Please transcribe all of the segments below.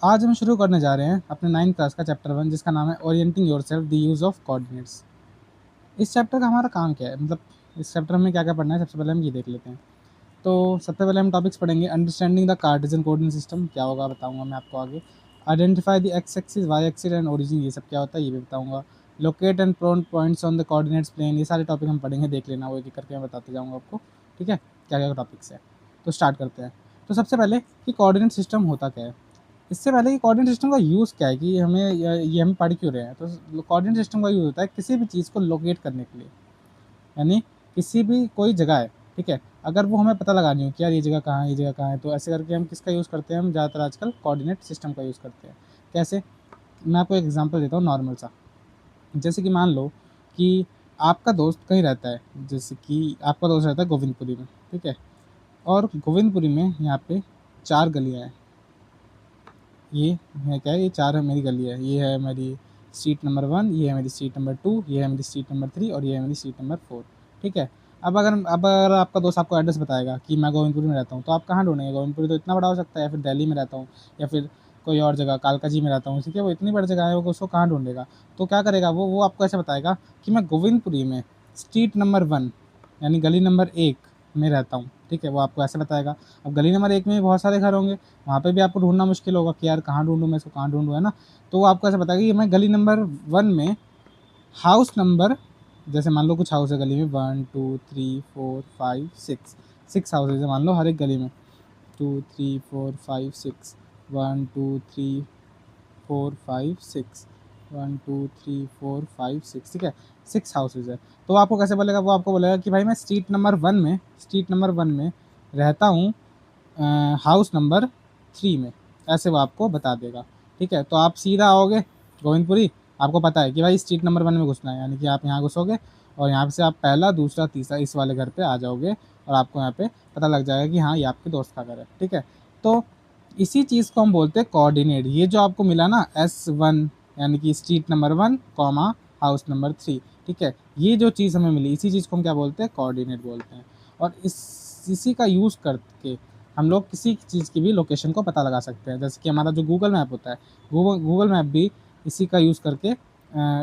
आज हम शुरू करने जा रहे हैं अपने 9th क्लास का चैप्टर 1 जिसका नाम है orienting yourself the use of coordinates. इस चैप्टर का हमारा काम क्या है, मतलब इस चैप्टर में क्या क्या पढ़ना है, सबसे पहले हम ये देख लेते हैं। तो सबसे पहले हम टॉपिक्स पढ़ेंगे। Understanding the cartesian coordinate system क्या होगा बताऊंगा मैं आपको आगे। Identify the x axis, y axis and origin, ये सब क्या होता है ये भी बताऊंगा। Locate and prone points on the coordinates plane, ये सारे टॉपिक हम पढ़ेंगे, देख लेना, वो एक एक करके मैं बताते जाऊँगा आपको। ठीक है, क्या क्या टॉपिक्स है। तो स्टार्ट करते हैं। तो सबसे पहले कि कोऑर्डिनेट सिस्टम होता क्या है। इससे पहले कि कोऑर्डिनेट सिस्टम का यूज़ क्या है, कि हमें ये हम पढ़ क्यों रहे हैं। तो कोऑर्डिनेट सिस्टम का यूज़ होता है किसी भी चीज़ को लोकेट करने के लिए, यानी किसी भी कोई जगह है, ठीक है, अगर वो हमें पता लगानी हो कि यार ये जगह कहाँ है, ये जगह कहाँ है, तो ऐसे करके हम किसका यूज़ करते हैं, हम ज़्यादातर आजकल कोऑर्डिनेट सिस्टम का यूज़ करते हैं। कैसे, मैं आपको एक एग्जांपल देता हूँ नॉर्मल सा। जैसे कि मान लो कि आपका दोस्त कहीं रहता है, जैसे कि आपका दोस्त रहता है गोविंदपुरी में, ठीक है, और गोविंदपुरी में यहाँ पे 4 गलियाँ हैं। ये है क्या है, ये 4 है मेरी गली है, ये है मेरी स्ट्रीट नंबर 1, ये है मेरी स्ट्रीट नंबर 2, ये है मेरी स्ट्रीट नंबर 3 और ये है मेरी स्ट्रीट नंबर 4। ठीक है, अब अगर आपका दोस्त आपको एड्रेस बताएगा कि मैं गोविंदपुरी में रहता हूँ, तो आप कहाँ ढूंढेंगे। गोविंदपुरी तो इतना बड़ा हो सकता है, या फिर दिल्ली में रहता हूँ, या फिर कोई और जगह कालकाजी में रहता हूँ, ठीक है, वो इतनी बड़ी जगह है, वो उसको कहाँ ढूंढेगा। तो क्या करेगा वो आपको ऐसे बताएगा कि मैं गोविंदपुरी में स्ट्रीट नंबर 1 यानी गली नंबर 1 में रहता हूँ। ठीक है, वो आपको ऐसे बताएगा। अब गली नंबर 1 में भी बहुत सारे घर होंगे, वहाँ पे भी आपको ढूंढना मुश्किल होगा कि यार कहाँ ढूंढूँ मैं इसको, कहाँ ढूंढूँ, है ना। तो वो आपको ऐसे बताएगा कि मैं गली नंबर 1 में हाउस नंबर, जैसे मान लो कुछ हाउस है गली में 1 2 3 4 5 6, 6 हाउसेज है मान लो हर एक गली में, 2 3 4 5 6, 1 2 3 4 5 6, 1 2 3 4 5 6, ठीक है, 6 हाउसेज है। तो आपको कैसे बोलेगा, वो आपको बोलेगा कि भाई मैं स्ट्रीट नंबर 1 में रहता हूँ, हाउस नंबर 3 में, ऐसे वो आपको बता देगा। ठीक है, तो आप सीधा आओगे गोविंदपुरी, आपको पता है कि भाई स्ट्रीट नंबर 1 में घुसना है, यानी कि आप यहाँ घुसोगे और यहाँ से आप पहला दूसरा तीसरा इस वाले घर पे आ जाओगे और आपको यहाँ पे पता लग जाएगा कि हाँ ये आपके दोस्त का घर है। ठीक है, तो इसी चीज़ को हम बोलते हैं कोऑर्डिनेट। ये जो आपको मिला ना S1 यानी कि street number 1 comma house number 3, ठीक है, ये जो चीज़ हमें मिली इसी चीज़ को हम क्या बोलते हैं, कोऑर्डिनेट बोलते हैं। और इसी का यूज़ करके हम लोग किसी चीज़ की भी लोकेशन को पता लगा सकते हैं। जैसे कि हमारा जो गूगल मैप होता है, गूगल मैप भी इसी का यूज़ करके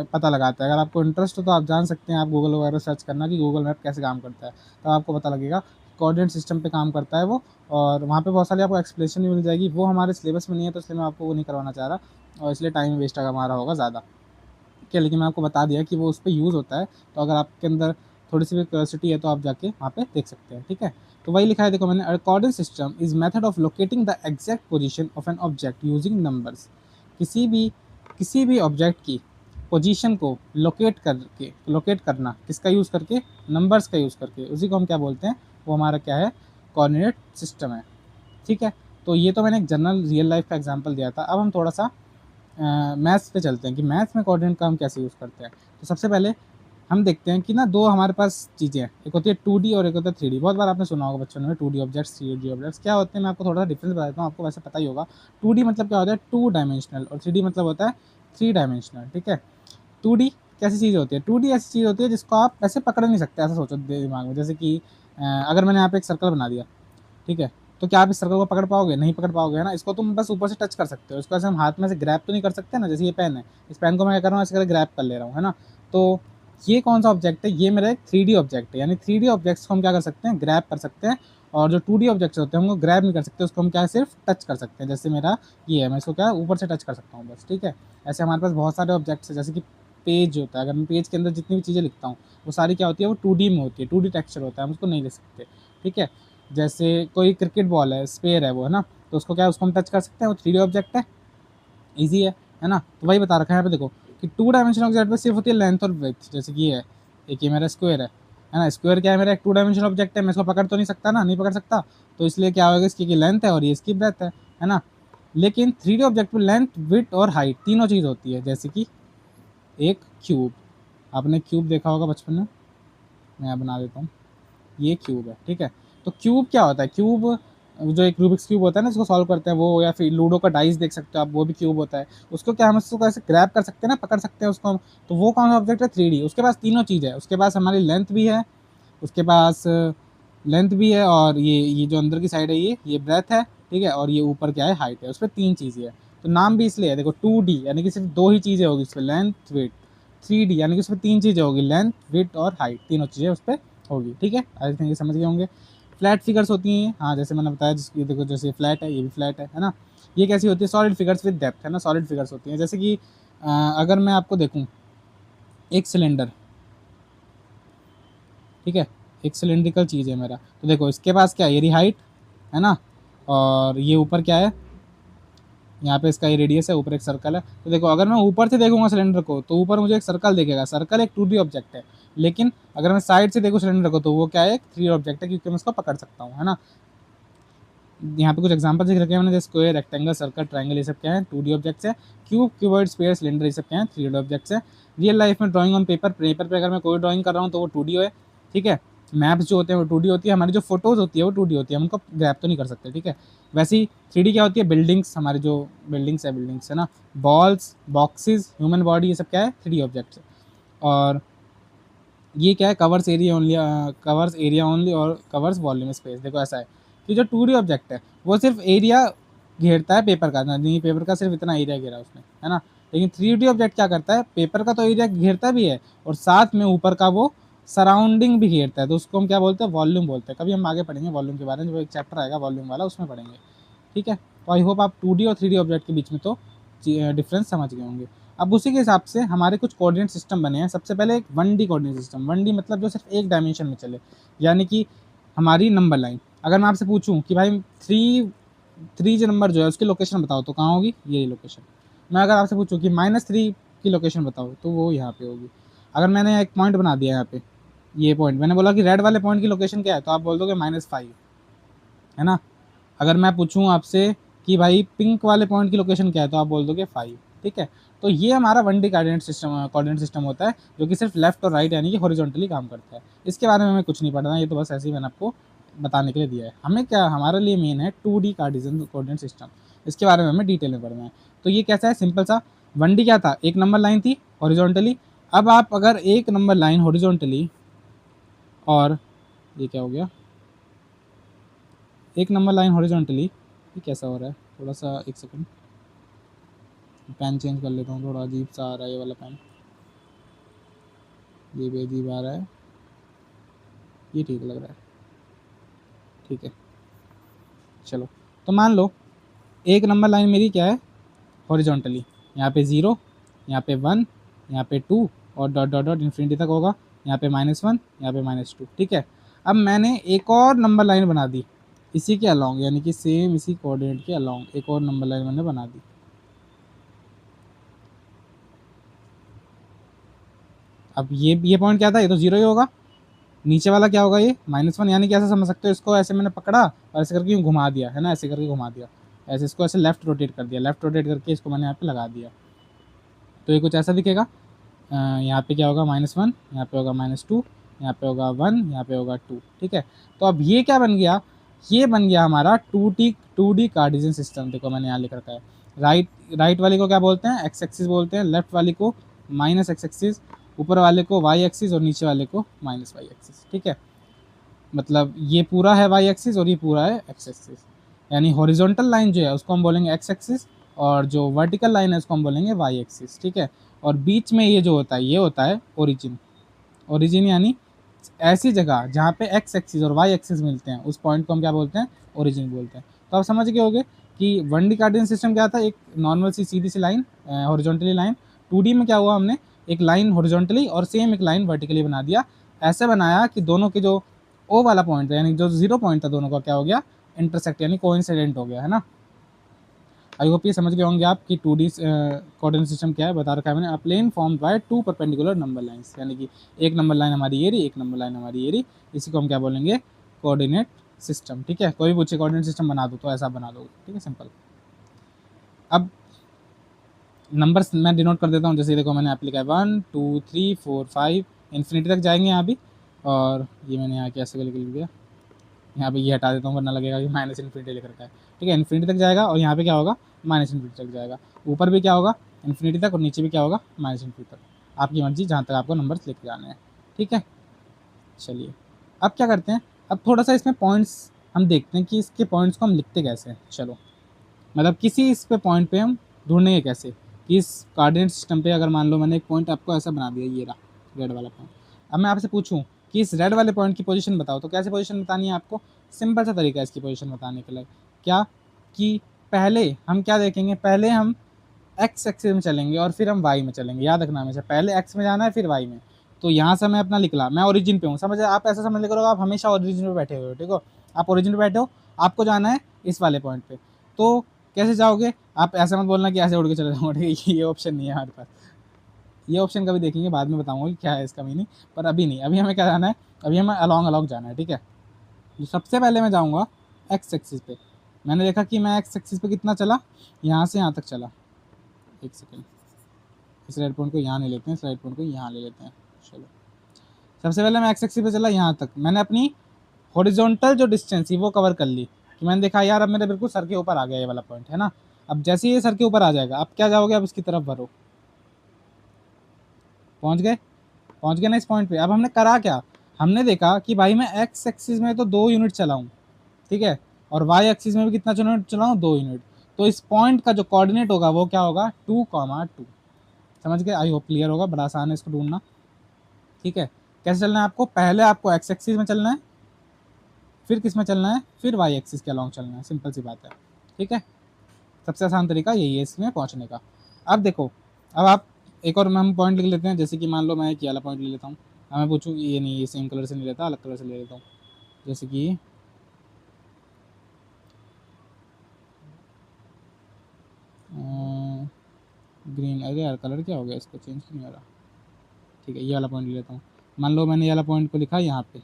पता लगाता है। अगर आपको इंटरेस्ट हो तो आप जान सकते हैं, आप गूगल वगैरह सर्च करना कि गूगल मैप कैसे काम करता है, तो आपको पता लगेगा कोऑर्डिनेट सिस्टम पे काम करता है वो। और वहाँ पे बहुत सारी आपको एक्सप्लेनेशन भी मिल जाएगी। वो हमारे सिलेबस में नहीं है तो इसलिए मैं आपको वो नहीं करवाना चाह रहा, और इसलिए टाइम वेस्ट हमारा होगा ज़्यादा। ठीक है, लेकिन मैं आपको बता दिया कि वो उस पर यूज़ होता है, तो अगर आपके अंदर थोड़ी सी भी क्यूरियोसिटी है तो आप जाके वहाँ पे देख सकते हैं। ठीक है, तो वही लिखा है, देखो मैंने, coordinate system is method of locating the exact position of an object using numbers. किसी भी ऑब्जेक्ट की पोजीशन को लोकेट करना किसका यूज़ करके, नंबर्स का यूज़ करके, उसी को हम क्या बोलते हैं, वो हमारा क्या है, कोऑर्डिनेट सिस्टम है। ठीक है, तो ये तो मैंने एक जनरल रियल लाइफ का एग्जांपल दिया था। अब हम थोड़ा सा मैथ्स पे चलते हैं कि मैथ्स में कोऑर्डिनेट का हम कैसे यूज़ करते हैं। तो सबसे पहले हम देखते हैं कि ना दो हमारे पास चीज़ें हैं, एक होती है 2D और एक होता है 3D। बहुत बार आपने सुना होगा बच्चों में 2D ऑब्जेक्ट्स, 3D ऑब्जेक्ट्स क्या होते हैं। मैं आपको थोड़ा सा डिफरेंस बता देता हूँ, आपको वैसे पता ही होगा। 2D मतलब क्या होता है, 2 डायमेंशनल, और 3D मतलब होता है 3 डायमेंशनल। ठीक है, 2D कैसी चीज़ होती है, 2D ऐसी चीज़ होती है जिसको आप ऐसे पकड़ नहीं सकते। ऐसा सोचो दिमाग में, जैसे कि अगर मैंने यहाँ पे एक सर्कल बना दिया, ठीक है, तो क्या आप इस सर्कल को पकड़ पाओगे, नहीं पकड़ पाओगे, है ना। इसको तुम बस ऊपर से टच कर सकते हो, इसको ऐसे हम हाथ में से ग्रैब तो नहीं कर सकते ना। जैसे ये पेन है, इस पेन को मैं क्या कर रहा हूँ, ऐसे करके ग्रैब कर ले रहा हूँ, है ना। तो ये कौन सा ऑब्जेक्ट है, ये मेरा एक 3D ऑब्जेक्ट है, यानी 3D ऑब्जेक्ट्स को हम क्या कर सकते हैं, ग्रैब कर सकते हैं। और जो 2D ऑब्जेक्ट्स होते हैं हमको ग्रैब नहीं कर सकते, उसको हम क्या सिर्फ टच कर सकते हैं। जैसे मेरा ये है, मैं इसको क्या ऊपर से टच कर सकता हूँ बस। ठीक है, ऐसे हमारे पास बहुत सारे ऑब्जेक्ट्स हैं, जैसे कि पेज होता है, अगर मैं पेज के अंदर जितनी भी चीज़ें लिखता हूँ वो सारी क्या होती है, वो 2D में होती है, 2D टेक्सचर होता है, हम उसको नहीं लिख सकते। ठीक है, जैसे कोई क्रिकेट बॉल है, स्पेयर है वो, है ना, तो उसको क्या उसको हम टच कर सकते हैं, वो 3D ऑब्जेक्ट है, ईजी है ना। तो वही बता रखा है यहाँ पे देखो कि 2 डायमेंशन ऑब्जेक्ट में सिर्फ होती है लेंथ और विड्थ। जैसे कि ये है, एक ये मेरा स्क्वायर है ना। स्क्वायर क्या है, मेरा एक 2 डायमेंशन ऑब्जेक्ट है, मैं इसको पकड़ तो नहीं सकता ना, नहीं पकड़ सकता, तो इसलिए क्या होगा, इसकी लेंथ है और ये इसकी ब्रेथ है ना। लेकिन 3D ऑब्जेक्ट में लेंथ, विड्थ और हाइट तीनों चीज़ होती है। जैसे कि एक क्यूब, आपने क्यूब देखा होगा बचपन में, मैं बना देता हूँ, ये क्यूब है। ठीक है, तो क्यूब क्या होता है, क्यूब जो एक रूबिक्स क्यूब होता है ना, इसको सॉल्व करते हैं वो, या फिर लूडो का डाइस देख सकते हो आप, वो भी क्यूब होता है। उसको क्या हम उसको ऐसे ग्रैब कर सकते हैं ना, पकड़ सकते हैं उसको हम। तो वो कौन सा ऑब्जेक्ट है, 3D। उसके पास तीनों चीज़ है, उसके पास हमारी लेंथ भी है, उसके पास लेंथ भी है, और ये जो अंदर की साइड है ये ब्रेथ है, ठीक है, और ये ऊपर क्या है, हाइट है, उस पर 3 चीज़ें है। तो नाम भी इसलिए है, देखो 2D यानी कि सिर्फ दो ही चीज़ें होगी उस पर, लेंथ विड्थ। 3D यानी कि उसमें तीन चीज़ें होगी, लेंथ विड्थ और हाइट, तीनों चीज़ें उस पर होगी। ठीक है, आई थिंक ये समझ गए होंगे। फ्लैट फिगर्स होती हैं, हाँ जैसे मैंने बताया, जिसकी देखो जैसे फ्लैट है, ये भी फ्लैट है ना। ये कैसी होती है, सॉलिड फिगर्स विद डेप्थ, है ना, सॉलिड फिगर्स होती हैं। जैसे कि अगर मैं आपको देखूँ एक सिलेंडर, ठीक है, एक सिलेंड्रिकल चीज़ है मेरा, तो देखो इसके पास क्या है, ये हाइट है ना, और ये ऊपर क्या है, यहाँ पे इसका ये रेडियस है, ऊपर एक सर्कल है। तो देखो अगर मैं ऊपर से देखूंगा सिलेंडर को तो ऊपर मुझे एक सर्कल दिखेगा, सर्कल एक 2D ऑब्जेक्ट है। लेकिन अगर मैं साइड से देखूँ सिलेंडर को तो वो क्या है, एक 3D ऑब्जेक्ट है, क्योंकि मैं उसको पकड़ सकता हूँ, है ना। यहाँ पे कुछ एग्जांपल दिख रखे हैं मैंने, जैसे स्क्वायर, रेक्टेंगल, सर्कल, ट्रायंगल, ये सब क्या है, 2D ऑब्जेक्ट्स है। क्यूब, क्यूबॉइड, स्फीयर, सिलेंडर, ये सब क्या है, 3D ऑब्जेक्ट्स है। रियल लाइफ में ड्राइंग ऑन पेपर, पेपर पे अगर मैं कोई ड्राइंग कर रहा हूँ तो वो 2D है, ठीक है। मैप्स जो होते हैं वो 2D होती है, हमारी जो फोटोज होती है वो 2D होती है, हम उनको ग्रैब तो नहीं कर सकते, ठीक है। वैसे ही 3D क्या होती है, बिल्डिंग्स, हमारी जो बिल्डिंग्स है ना, बॉल्स, बॉक्सेस, ह्यूमन बॉडी, ये सब क्या है, 3D ऑब्जेक्ट्स है। और ये क्या है, कवर्स एरिया ओनली और कवर्स वॉल्यूम स्पेस। देखो ऐसा है कि जो 2D ऑब्जेक्ट है वो सिर्फ एरिया घेरता है पेपर का, नहीं पेपर का सिर्फ इतना एरिया घेरा उसने, है ना। लेकिन 3D ऑब्जेक्ट क्या करता है, पेपर का तो एरिया घेरता भी है और साथ में ऊपर का वो सराउंडिंग भी घेरता है, तो उसको हम क्या बोलते हैं, वॉल्यूम बोलते हैं। कभी हम आगे पढ़ेंगे वॉल्यूम के बारे में, जो एक चैप्टर आएगा वॉल्यूम वाला उसमें पढ़ेंगे, ठीक है। तो आई होप आप 2D और 3D ऑब्जेक्ट के बीच में तो डिफरेंस समझ गए होंगे। अब उसी के हिसाब से हमारे कुछ कोऑर्डिनेट सिस्टम बने हैं। सबसे पहले एक 1D कोऑर्डिनेट सिस्टम, 1D मतलब जो सिर्फ एक डायमेंशन में चले, यानी कि हमारी नंबर लाइन। अगर मैं आपसे पूछूं कि भाई थ्री जो नंबर जो है उसकी लोकेशन बताओ तो कहाँ होगी, ये लोकेशन। मैं अगर आपसे पूछूं कि -3 की लोकेशन बताओ तो वो यहाँ पे होगी। अगर मैंने एक पॉइंट बना दिया यहाँ पे, ये पॉइंट मैंने बोला कि रेड वाले पॉइंट की लोकेशन क्या है, तो आप बोल दोगे -5, है ना। अगर मैं पूछूं आपसे कि भाई पिंक वाले पॉइंट की लोकेशन क्या है, तो आप बोल दोगे 5, ठीक है। तो ये हमारा 1D कोऑर्डिनेट सिस्टम होता है, जो कि सिर्फ लेफ्ट और राइट यानी कि हॉरिजॉन्टली काम करता है। इसके बारे में हमें कुछ नहीं पढ़ना, ये तो बस ऐसे ही मैंने आपको बताने के लिए दिया है। हमें क्या, हमारे लिए मेन है 2D कार्टेशियन कोऑर्डिनेट सिस्टम, इसके बारे में हमें डिटेल में पढ़ना है। तो ये कैसा है, सिंपल सा। 1D क्या था, एक नंबर लाइन थी हॉरिजॉन्टली। अब आप अगर एक नंबर लाइन हॉरिजॉन्टली, और ये क्या हो गया, एक नंबर लाइन हॉरिजॉन्टली, ये कैसा हो रहा है, थोड़ा सा एक सेकंड, पेन चेंज कर लेता हूँ, थोड़ा अजीब सा आ रहा है ये वाला पेन, ये भी अजीब आ रहा है, ये ठीक लग रहा है, ठीक है। चलो, तो मान लो एक नंबर लाइन मेरी क्या है, हॉरिजॉन्टली, यहाँ पे 0, यहाँ पे 1, यहाँ पे 2 और डॉट डॉट डॉट इन्फिनिटी तक होगा, यहाँ पे -1, यहाँ पे -2, ठीक है। अब मैंने एक और नंबर लाइन बना दी इसी के अलॉन्ग, यानी कि सेम इसी कोऑर्डिनेट के अलॉन्ग एक और नंबर लाइन मैंने बना दी। अब ये पॉइंट क्या था, ये तो 0 ही होगा। नीचे वाला क्या होगा, ये -1, यानी कि ऐसा समझ सकते हो इसको, ऐसे मैंने पकड़ा और ऐसे करके घुमा दिया, है ना, ऐसे करके घुमा दिया, ऐसे इसको ऐसे लेफ्ट रोटेट कर दिया, लेफ्ट रोटेट करके इसको मैंने यहाँ पे लगा दिया। तो ये कुछ ऐसा दिखेगा। यहाँ पे क्या होगा, -1, यहाँ पे होगा -2, यहाँ पे होगा 1, यहाँ पे होगा 2, ठीक है। तो अब ये क्या बन गया, ये बन गया हमारा 2D कार्टेशियन सिस्टम। देखो मैंने यहाँ लिख रखा है, राइट वाली को क्या बोलते हैं, एक्स एक्सिस बोलते हैं, लेफ्ट वाली को -x एक्सिस, ऊपर वाले को y एक्सिस और नीचे वाले को -y एक्सिस, ठीक है। मतलब ये पूरा है y एक्सिस और ये पूरा है x एक्सिस, यानी हॉरिजॉन्टल लाइन जो है उसको हम बोलेंगे x एक्सिस और जो वर्टिकल लाइन है उसको हम बोलेंगे y एक्सिस, ठीक है। और बीच में ये जो होता है ये होता है ओरिजिन। ओरिजिन यानी ऐसी जगह जहाँ पे x एक्सिस और y एक्सिस मिलते हैं उस पॉइंट को हम क्या बोलते हैं, ओरिजिन बोलते हैं। तो आप समझ गए होंगे कि 1D कार्टेशियन सिस्टम क्या था, एक नॉर्मल सी सीधी सी लाइन, हॉरिजॉन्टली लाइन। 2D में क्या हुआ, हमने एक लाइन हॉरिजॉन्टली और सेम एक लाइन वर्टिकली बना दिया। ऐसे बनाया कि दोनों के जो ओ वाला पॉइंट था, यानी जो 0 पॉइंट था, दोनों का क्या हो गया, इंटरसेक्ट यानी कोइंसिडेंट हो गया, है ना। आई होप ये समझ गए होंगे आप कि 2D कोऑर्डिनेट सिस्टम क्या है, बता रखा है मैंने। A plane formed by 2 perpendicular number lines, यानी कि एक नंबर लाइन हमारी ये रही, एक नंबर लाइन हमारी ये रही, इसी को हम क्या बोलेंगे, कोऑर्डिनेट सिस्टम, ठीक है। कोई पूछे कोऑर्डिनेट सिस्टम बना दो तो ऐसा बना दो, ठीक है, सिंपल। अब नंबर्स मैं डिनोट कर देता हूँ, जैसे देखो मैंने यहाँ पे लिखा है 1 2 3 4 5, इन्फिनिटी तक जाएंगे यहाँ भी। और ये मैंने यहाँ कैसे लिख दिया, यहाँ पे ये हटा देता हूँ वरना लगेगा कि -इन्फिनिटी लिख रखा है, ठीक है। इन्फिनिटी तक जाएगा और यहाँ पे क्या होगा, -इन्फिनिटी तक जाएगा। ऊपर भी क्या होगा, इन्फिनिटी तक, और नीचे भी क्या होगा, -इन्फिनिटी तक। आपकी मर्जी, जहाँ तक आपको नंबर्स लिख जाने हैं, ठीक है। चलिए, अब क्या करते हैं, अब थोड़ा सा इसमें पॉइंट्स हम देखते हैं कि इसके पॉइंट्स को हम लिखते कैसे हैं। चलो, मतलब किसी इस पे पॉइंट पे हम ढूंढेंगे कैसे कि इस कोऑर्डिनेट सिस्टम पे अगर मान लो मैंने एक पॉइंट आपको ऐसा बना दिया, ये रहा रेड वाला पॉइंट। अब मैं आपसे पूछूं कि इस रेड वाले पॉइंट की पोजीशन बताओ, तो कैसे पोजीशन बतानी है आपको? सिंपल सा तरीका है इसकी पोजीशन बताने के लिए, क्या कि पहले हम क्या देखेंगे, पहले हम एक्स एक्सिस में चलेंगे और फिर हम वाई में चलेंगे। याद रखना हमेशा पहले एक्स में जाना है फिर वाई में। तो यहाँ से मैं अपना निकला, मैं ओरिजिन पे हूँ, समझ आप ऐसा समझ करो आप हमेशा ओरिजिन पे बैठे हुए हो, ठीक हो, आप ओरिजिन पे बैठे हो, आपको जाना है इस वाले पॉइंट पे। तो कैसे जाओगे आप? ऐसे मत बोलना कि ऐसे उड़ के चले जाऊँगा, ठीक है, ये ऑप्शन नहीं है हमारे पास। ये ऑप्शन कभी देखेंगे, बाद में बताऊंगा कि क्या है इसका मीनिंग, पर अभी नहीं। अभी हमें क्या जाना है, अभी हमें अलॉन्ग अलॉन्ग जाना है, ठीक है। तो सबसे पहले मैं जाऊँगा एक्स एक्सिस पे। मैंने देखा कि मैं एक्स एक्सिस पे कितना चला, यहाँ से यहाँ तक चला। एक सेकेंड, इस रेड पॉइंट को यहाँ नहीं लेते हैं, इस रेड पॉइंट को यहाँ ले लेते हैं। चलो, सबसे पहले मैं एक्स एक्सिस पे चला, यहाँ तक मैंने अपनी हॉरिजॉन्टल जो डिस्टेंस थी वो कवर कर ली, कि मैंने देखा यार अब मेरे बिल्कुल सर के ऊपर आ गया ये वाला पॉइंट, है ना। अब जैसे ही ये सर के ऊपर आ जाएगा, अब क्या जाओगे, अब इसकी तरफ भरो। पहुंच गए ना इस पॉइंट पे। अब हमने करा क्या, हमने देखा कि भाई मैं एक्स एक्सिस में तो 2 यूनिट चलाऊं, ठीक है, और वाई एक्सिस में भी कितना यूनिट चलाऊं, 2 यूनिट। तो इस पॉइंट का जो कोऑर्डिनेट होगा वो क्या होगा, 2,2। समझ गए? आई होप क्लियर होगा, बड़ा आसान है इसको ढूंढना, ठीक है। कैसे चलना है आपको, पहले आपको एक्स एक्सिस में चलना है, फिर किस में चलना है, फिर वाई एक्सिस के अलॉन्ग चलना है, सिंपल सी बात है, ठीक है। सबसे आसान तरीका यही है इसमें पहुंचने का। अब देखो, अब आप एक और हम पॉइंट लिख लेते हैं, जैसे कि मान लो मैं एक ये वाला पॉइंट ले लेता हूँ। मैं पूछूँ, ये नहीं, ये सेम कलर से नहीं लेता, अलग कलर से ले लेता हूँ, जैसे कि ग्रीन। अरे यार कलर क्या हो गया, इसको चेंज क्यों नहीं हो रहा, ठीक है, ये वाला पॉइंट ले लेता हूँ। मान लो मैंने ये वाला पॉइंट को लिखा यहाँ पे।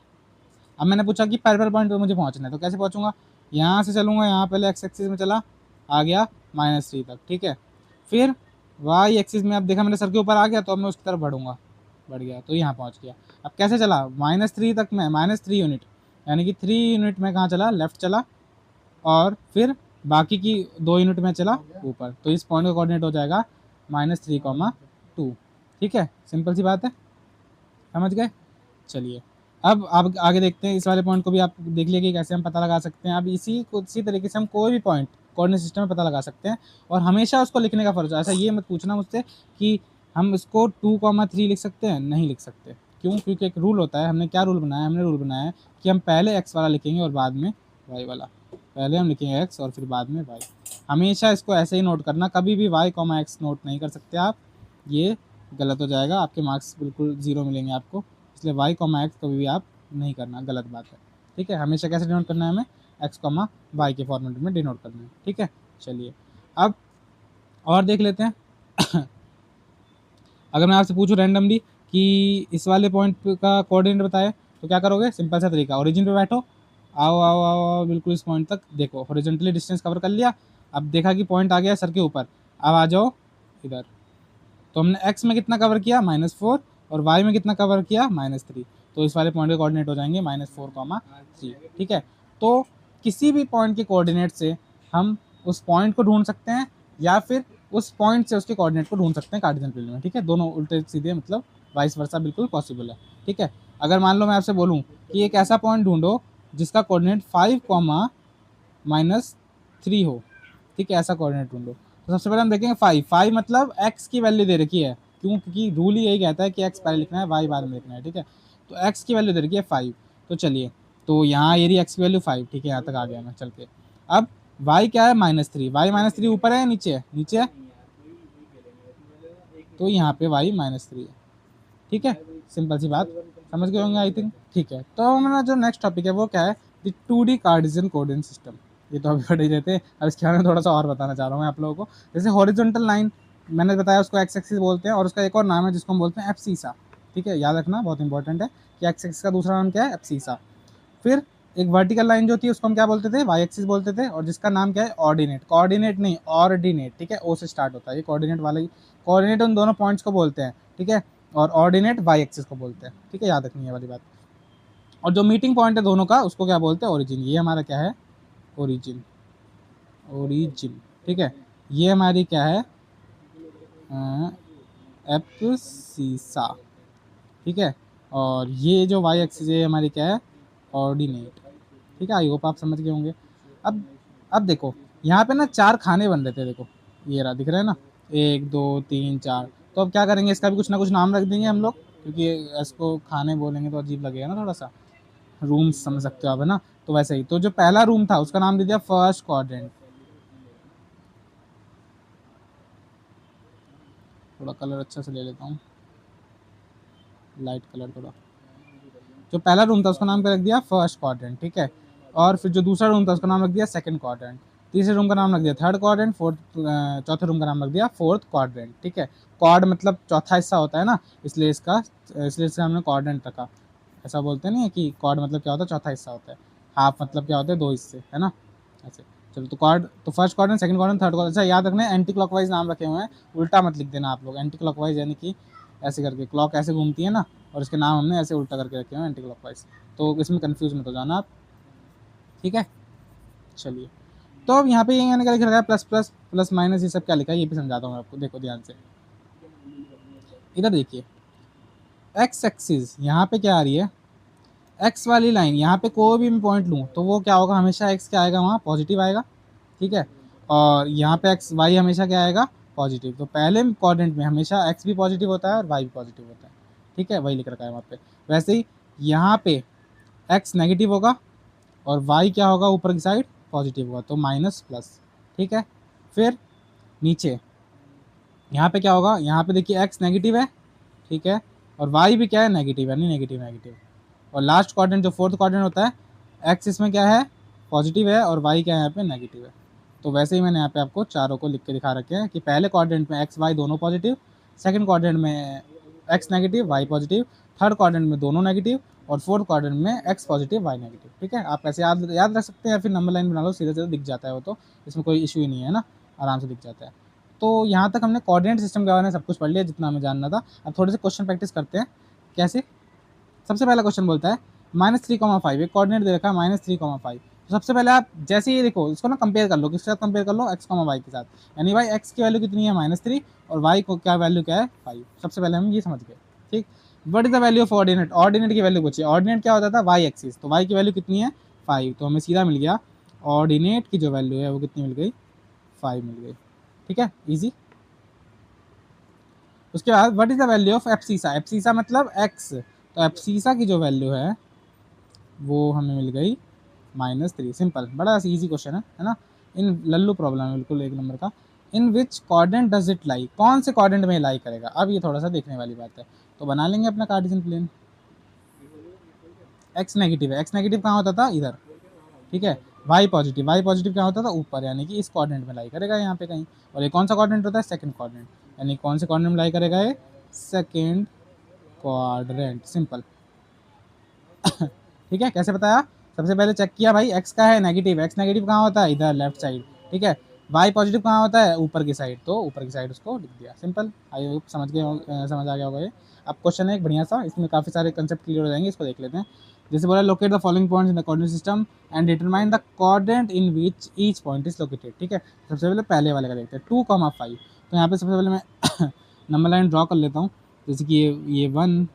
अब मैंने पूछा कि पैरेलल पॉइंट पे मुझे पहुँचना है, तो कैसे पहुँचूंगा, यहाँ से चलूँगा, यहाँ पहले एक्स एक्सिस में चला, आ गया -3 तक, ठीक है। फिर वाई एक्सिस में, अब देखा मेरे सर के ऊपर आ गया, तो अब मैं उसकी तरफ बढ़ूंगा, बढ़ गया तो यहाँ पहुँच गया। अब कैसे चला, -3 तक में, -3 यूनिट, यानी कि 3 यूनिट में कहाँ चला, लेफ्ट चला, और फिर बाकी की 2 यूनिट में चला ऊपर। तो इस पॉइंट का कोऑर्डिनेट हो जाएगा -3,2, ठीक है, सिंपल सी बात है, समझ गए। चलिए, अब आप आगे देखते हैं, इस वाले पॉइंट को भी आप देख लिया कि कैसे हम पता लगा सकते हैं। अब इसी तरीके से हम कोई भी पॉइंट कोऑर्डिनेट सिस्टम में पता लगा सकते हैं, और हमेशा उसको लिखने का फर्ज है। ऐसा ये मत पूछना मुझसे कि हम इसको 2,3 लिख सकते हैं, नहीं लिख सकते। क्यों? क्योंकि एक रूल होता है। हमने क्या रूल बनाया, हमने रूल बनाया है कि हम पहले एक्स वाला लिखेंगे और बाद में वाई वाला। पहले हम लिखेंगे एक्स और फिर बाद में वाई। हमेशा इसको ऐसे ही नोट करना, कभी भी वाई कॉमा एक्स नोट नहीं कर सकते आप, ये गलत हो जाएगा, आपके मार्क्स बिल्कुल 0 मिलेंगे आपको। इसलिए वाई कॉमा एक्स कभी भी आप नहीं करना, गलत बात है, ठीक है। हमेशा कैसे डिनोट करना है, हमें एक्स कॉमा वाई के फॉर्मेट में डिनोट करना है, ठीक है। चलिए, अब और देख लेते हैं। अगर मैं आपसे पूछूं रैंडमली कि इस वाले पॉइंट का कोऑर्डिनेट बताए, तो क्या करोगे, सिंपल सा तरीका, ओरिजिन पे बैठो, आओ आओ आओ आओ बिल्कुल इस पॉइंट तक, देखो हॉरिजॉन्टली डिस्टेंस कवर कर लिया। अब देखा कि पॉइंट आ गया सर के ऊपर, अब आ जाओ इधर। तो हमने एक्स में कितना कवर किया, -4, और वाई में कितना कवर किया, -3। तो इस वाले पॉइंट के कोऑर्डिनेट हो जाएंगे -4,3, ठीक है। तो किसी भी पॉइंट के कोऑर्डिनेट से हम उस पॉइंट को ढूंढ सकते हैं, या फिर उस पॉइंट से उसके कोऑर्डिनेट को ढूंढ सकते हैं कार्डिनल प्लेन में, ठीक है। दोनों उल्टे सीधे, मतलब वाइस वर्सा बिल्कुल पॉसिबल है, ठीक है। अगर मान लो मैं आपसे बोलूँ कि एक ऐसा पॉइंट ढूंढो जिसका कोऑर्डिनेट 5,-3 हो, ठीक है, ऐसा कोऑर्डिनेट ढूंढो। तो सबसे पहले हम देखेंगे 5 मतलब एक्स की वैल्यू दे रखी है, क्यों? क्योंकि रूल ही यही कहता है कि एक्स पहले लिखना है, वाई बाद में लिखना है, ठीक है। तो एक्स की वैल्यू दे रखी है 5। तो चलिए, तो यहाँ ये रही एक्स की वैल्यू 5, ठीक है, यहाँ तक आ गया मैं चल के। अब वाई क्या है, -3। वाई -3 ऊपर है, नीचे है, नीचे है, तो यहाँ पे वाई -3 है, ठीक है, सिंपल सी बात, समझ गए होंगे आई थिंक, ठीक है। तो हमारा जो नेक्स्ट टॉपिक है वो क्या है, the 2D Cartesian coordinate system. ये तो अभी पढ़ ही रहते हैं, अब इसके बारे में थोड़ा सा और बताना चाह रहा हूँ मैं आप लोगों को। जैसे हॉरिजॉन्टल लाइन मैंने बताया, उसको एक्स एक्सिस बोलते हैं, और उसका एक और नाम है जिसको हम बोलते हैं एब्सिसा, ठीक है, याद रखना, बहुत इंपॉर्टेंट है कि एक्स एक्सिस का दूसरा नाम क्या है, एब्सिसा। फिर एक वर्टिकल लाइन जो थी उसको हम क्या बोलते थे, वाई एक्सिस बोलते थे, और जिसका नाम क्या है, ऑर्डिनेट। कोऑर्डिनेट नहीं, ऑर्डिनेट, ठीक है, ओ से स्टार्ट होता है, ये कोऑर्डिनेट वाला ही। कोऑर्डिनेट उन दोनों पॉइंट्स को बोलते हैं, ठीक है, और ऑर्डिनेट वाई एक्सिस को बोलते हैं, ठीक है, याद रखनी है वाली बात। और जो मीटिंग पॉइंट है दोनों का, उसको क्या बोलते हैं, ओरिजिन। ये हमारा क्या है, ओरिजिन, ओरिजिन, ठीक है। ये हमारी क्या है, एब्सिसा, ठीक है। और ये जो वाई एक्सिस है हमारी क्या है, ऑर्डिनेट, ठीक है। आई होप आप समझ गए होंगे। अब अब देखो, यहाँ पे ना 4 खाने बन रहे थे, देखो ये रहा, दिख रहा है ना, 1 2 3 4। तो अब क्या करेंगे, इसका भी कुछ ना कुछ नाम रख देंगे हम लोग, क्योंकि इसको खाने बोलेंगे तो अजीब लगेगा ना थोड़ा सा। रूम्स समझ सकते हो आप, है ना। तो वैसे ही, तो जो पहला रूम था उसका नाम दे दिया फर्स्ट क्वाड्रेंट। थोड़ा कलर अच्छा से ले लेता हूँ, लाइट कलर थोड़ा। जो पहला रूम था उसका नाम क्या रख दिया, फर्स्ट क्वाड्रेंट, ठीक है। और फिर जो दूसरा रूम था उसका नाम रख दिया सेकंड क्वाड्रेंट। तीसरे रूम का नाम रख दिया थर्ड क्वाड्रेंट। चौथे रूम का नाम रख दिया फोर्थ क्वाड्रेंट, ठीक है। क्वाड मतलब चौथा हिस्सा होता है ना, इसलिए इसका हमने क्वाड्रेंट रखा। ऐसा बोलते नहीं है कि क्वाड मतलब क्या होता है, चौथा हिस्सा होता है। हाफ मतलब क्या होता है, 2 हिस्से, है ना, ऐसे। चलो, तो क्वाड, तो first quadrant, second quadrant, third quadrant. अच्छा, याद रखना एंटी क्लॉकवाइज नाम रखे हुए हैं, उल्टा मत लिख देना आप लोग। एंटी क्लॉकवाइज यानी कि ऐसे करके, क्लॉक ऐसे घूमती है ना, और इसके नाम हमने ऐसे उल्टा करके रखे हुए हैं, एंटी क्लॉकवाइज। तो इसमें कंफ्यूज मत हो जाना आप, ठीक है। चलिए, तो अब यहाँ पे ये मैंने क्या लिख रखा है, प्लस प्लस प्लस माइनस, ये सब क्या लिखा है ये भी समझाता हूँ आपको, देखो ध्यान से। इधर देखिए, एक्स एक्सिस यहाँ पे क्या आ रही है, एक्स वाली लाइन, यहाँ पे कोई भी मैं पॉइंट लूँ तो वो क्या होगा, हमेशा एक्स क्या आएगा, वहाँ पॉजिटिव आएगा, ठीक है। और यहाँ पे एक्स वाई हमेशा क्या आएगा, पॉजिटिव। तो पहले क्वाड्रेंट में हमेशा एक्स भी पॉजिटिव होता है और वाई भी पॉजिटिव होता है, ठीक है, वही लिख रखा है वहाँ पे। वैसे ही यहाँ पे एक्स नेगेटिव होगा और वाई क्या होगा, ऊपर की साइड पॉजिटिव होगा, तो माइनस प्लस, ठीक है। फिर नीचे यहाँ पे क्या होगा, यहाँ पे देखिए एक्स नेगेटिव है, ठीक है, और वाई भी क्या है, नेगेटिव, यानी नेगेटिव नेगेटिव। और लास्ट क्वाड्रेंट जो फोर्थ क्वाड्रेंट होता है, एक्स इसमें क्या है, पॉजिटिव है, और वाई क्या है यहाँ पे, नेगेटिव है। तो वैसे ही मैंने यहाँ पे आपको चारों को लिख के दिखा रखे हैं कि पहले क्वाड्रेंट में एक्स वाई दोनों पॉजिटिव, सेकंड क्वाड्रेंट में x negative y positive, third quadrant में दोनों नेगेटिव, और फोर्थ क्वाड्रेंट में एक्स पॉजिटिव वाई नेगेटिव, ठीक है। आप ऐसे याद याद रख सकते हैं, या फिर नंबर लाइन बना लो, सीधे सीधे दिख जाता है वो, तो इसमें कोई इशू ही नहीं है ना, आराम से दिख जाता है। तो यहाँ तक हमने कोऑर्डिनेट सिस्टम के बारे में सब कुछ पढ़ लिया जितना हमें जानना था। अब थोड़े से क्वेश्चन प्रैक्टिस करते हैं। कैसे, सबसे पहला क्वेश्चन बोलता है -3,5, एक कोऑर्डिनेट दे रखा है -3,5। तो सबसे पहले आप जैसे ही देखो, इसको ना कंपेयर कर लो, किसके साथ कंपेयर कर लो, एक्स वाई के साथ। यानी भाई एक्स की वैल्यू कितनी है, -3, और वाई को क्या वैल्यू क्या है, 5। सबसे पहले हम ये समझ गए, ठीक। What is the value of ordinate, ordinate की वैल्यू पूछिए। ऑर्डिनेट क्या होता था, वाई एक्सिस, तो वाई की वैल्यू कितनी है, 5। तो हमें सीधा मिल गया ऑर्डिनेट की जो वैल्यू है वो कितनी मिल गई, 5 मिल गई, ठीक है, ईजी। उसके बाद what is the value of abscissa, abscissa मतलब एक्स, तो एप्सीसा की जो वैल्यू है वो हमें मिल गई -3। सिंपल, बड़ा इजी क्वेश्चन है ना। इन लल्लू प्रॉब्लम है बिल्कुल, 1 नंबर का। In which quadrant does it lie, कौन से क्वाड्रेंट में लाई करेगा, अब ये थोड़ा सा देखने वाली बात है। तो बना लेंगे अपना कार्टेशियन प्लेन। एक्स नेगेटिव है, एक्स नेगेटिव कहाँ होता था, इधर, ठीक है। वाई पॉजिटिव, वाई पॉजिटिव क्या होता था, ऊपर, यानी कि इस क्वाड्रेंट में लाई करेगा यहाँ पे कहीं। और ये कौन सा क्वाड्रेंट होता है, सेकंड क्वाड्रेंट, यानी कौन से क्वाड्रेंट में लाई करेगा, ये सेकंड क्वाड्रेंट, सिंपल। ठीक है, कैसे बताया, सबसे पहले चेक किया भाई, एक्स का है नेगेटिव, एक्स नेगेटिव कहाँ होता है, इधर लेफ्ट साइड, ठीक है। वाई पॉजिटिव कहाँ होता है, ऊपर की साइड, तो ऊपर की साइड उसको लिख दिया, सिंपल। आई होप समझ गए, समझ आ गया होगा ये। अब क्वेश्चन है एक बढ़िया सा, इसमें काफ़ी सारे कंसेप्ट क्लियर हो जाएंगे, इसको देख लेते हैं। जैसे बोला, locate the following points in the coordinate system and determine the coordinate in which each point is located, ठीक है। सबसे पहले पहले वाले का देखते हैं, 2,5। तो यहाँ पे सबसे पहले मैं नंबर लाइन ड्रॉ कर लेता हूँ। जैसे कि ये 1,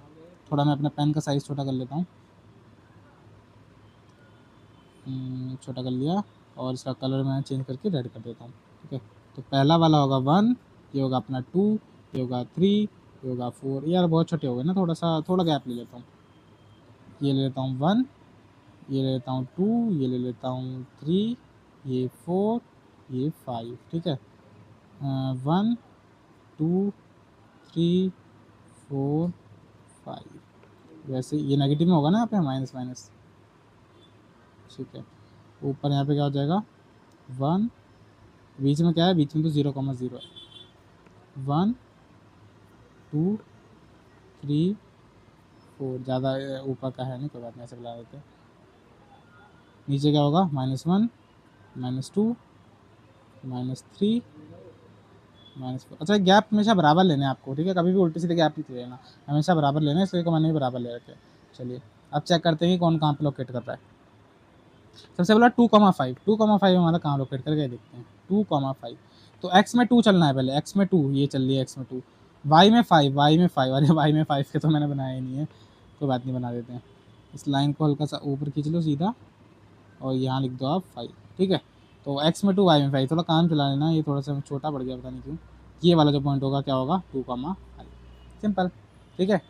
थोड़ा मैं अपना पेन का साइज़ छोटा कर लेता हूँ, छोटा कर लिया, और इसका कलर मैं चेंज करके रेड कर देता हूँ, ठीक है। तो पहला वाला होगा 1, ये होगा अपना 2, ये होगा 3, ये होगा 4। यार बहुत छोटे हो गए ना, थोड़ा गैप ले लेता हूँ। ये ले लेता हूँ 1, ये ले लेता हूँ 2, ये ले लेता हूँ 3, ये 4, ये 5, ठीक है। 1 2 3 4 5। वैसे ये नेगेटिव में होगा ना यहाँ पे, माइनस माइनस, ठीक है। ऊपर यहाँ पे क्या हो जाएगा, 1, बीच में क्या है, बीच में तो 0,0 है। 1 2 3 4, ज़्यादा ऊपर का है नहीं, कोई बात नहीं, ऐसे बुला देते हैं। नीचे क्या होगा, -1 -2 -3 -4। अच्छा, गैप हमेशा बराबर लेने हैं आपको, ठीक है, कभी भी उल्टी सीधे गैप नहीं लेना, हमेशा बराबर लेना है, इसलिए को मैंने भी बराबर ले रखे। चलिए, अब चेक करते हैं कि कौन कहाँ पे लोकेट कर रहा है। सबसे पहला 2,5, 2,5 हमारा कहाँ लोकेट करके देखते हैं, 2,5। तो एक्स में 2 चलना है पहले, एक्स में 2, ये चल रही है एक्स में 2। वाई में 5, वाई में 5, अरे वाई में 5 के तो मैंने बनाया ही नहीं है, कोई बात नहीं, बना देते हैं। इस लाइन को हल्का सा ऊपर खींच लो सीधा, और यहाँ लिख दो आप 5, ठीक है। तो x में 2 y में 5, थोड़ा काम चला लेना, ये थोड़ा सा छोटा पड़ गया पता नहीं क्यों। ये वाला जो पॉइंट होगा क्या होगा 2, सिंपल। ठीक है,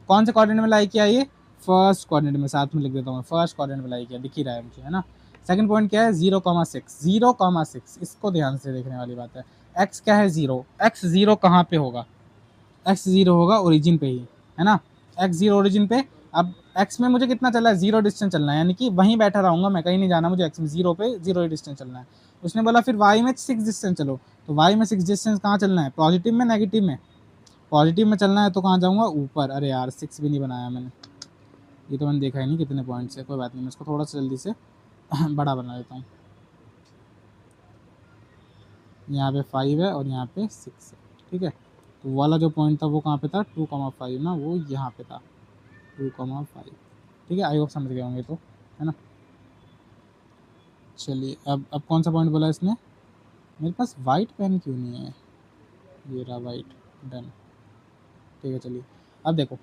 कौन से कोऑर्डिनेट में लाई किया, ये फर्स्ट कोऑर्डिनेट में, साथ में लिख देता हूँ मैं, फर्स्ट कोऑर्डिनेट में लाई किया, दिख ही रहा है मुझे, है ना। सेकंड पॉइंट क्या है 0,6, 0,6, इसको ध्यान से देखने वाली बात है। x क्या है 0, x 0 कहाँ पे होगा, x 0 होगा ओरिजिन पे ही, है ना, x 0 ओरिजिन पे। अब x में मुझे कितना चलना है 0 डिस्टेंस चलना है, यानी कि वहीं बैठा रहूंगा मैं, कहीं नहीं जाना मुझे, x में 0 पे 0 डिस्टेंस चलना है। उसने बोला फिर y में 6 डिस्टेंस चलो, तो y में 6 डिस्टेंस कहाँ चलना है, पॉजिटिव में नेगेटिव में, पॉजिटिव में चलना है तो कहाँ जाऊँगा ऊपर। अरे यार 6 भी नहीं बनाया मैंने, ये तो मैंने देखा ही नहीं कितने पॉइंट्स है, कोई बात नहीं, मैं इसको थोड़ा सा जल्दी से बड़ा बना देता हूँ। यहाँ पे 5 है और यहाँ पे 6 है, ठीक है। तो वाला जो पॉइंट था वो कहाँ पे था 2,5 ना, वो यहाँ पे था 2,5, ठीक है। आई होप समझ गए होंगे तो, है ना। चलिए अब कौन सा पॉइंट बोला इसने, मेरे पास वाइट पेन क्यों नहीं है, ये रहा वाइट, डन, ठीक है। चलिए अब देखो,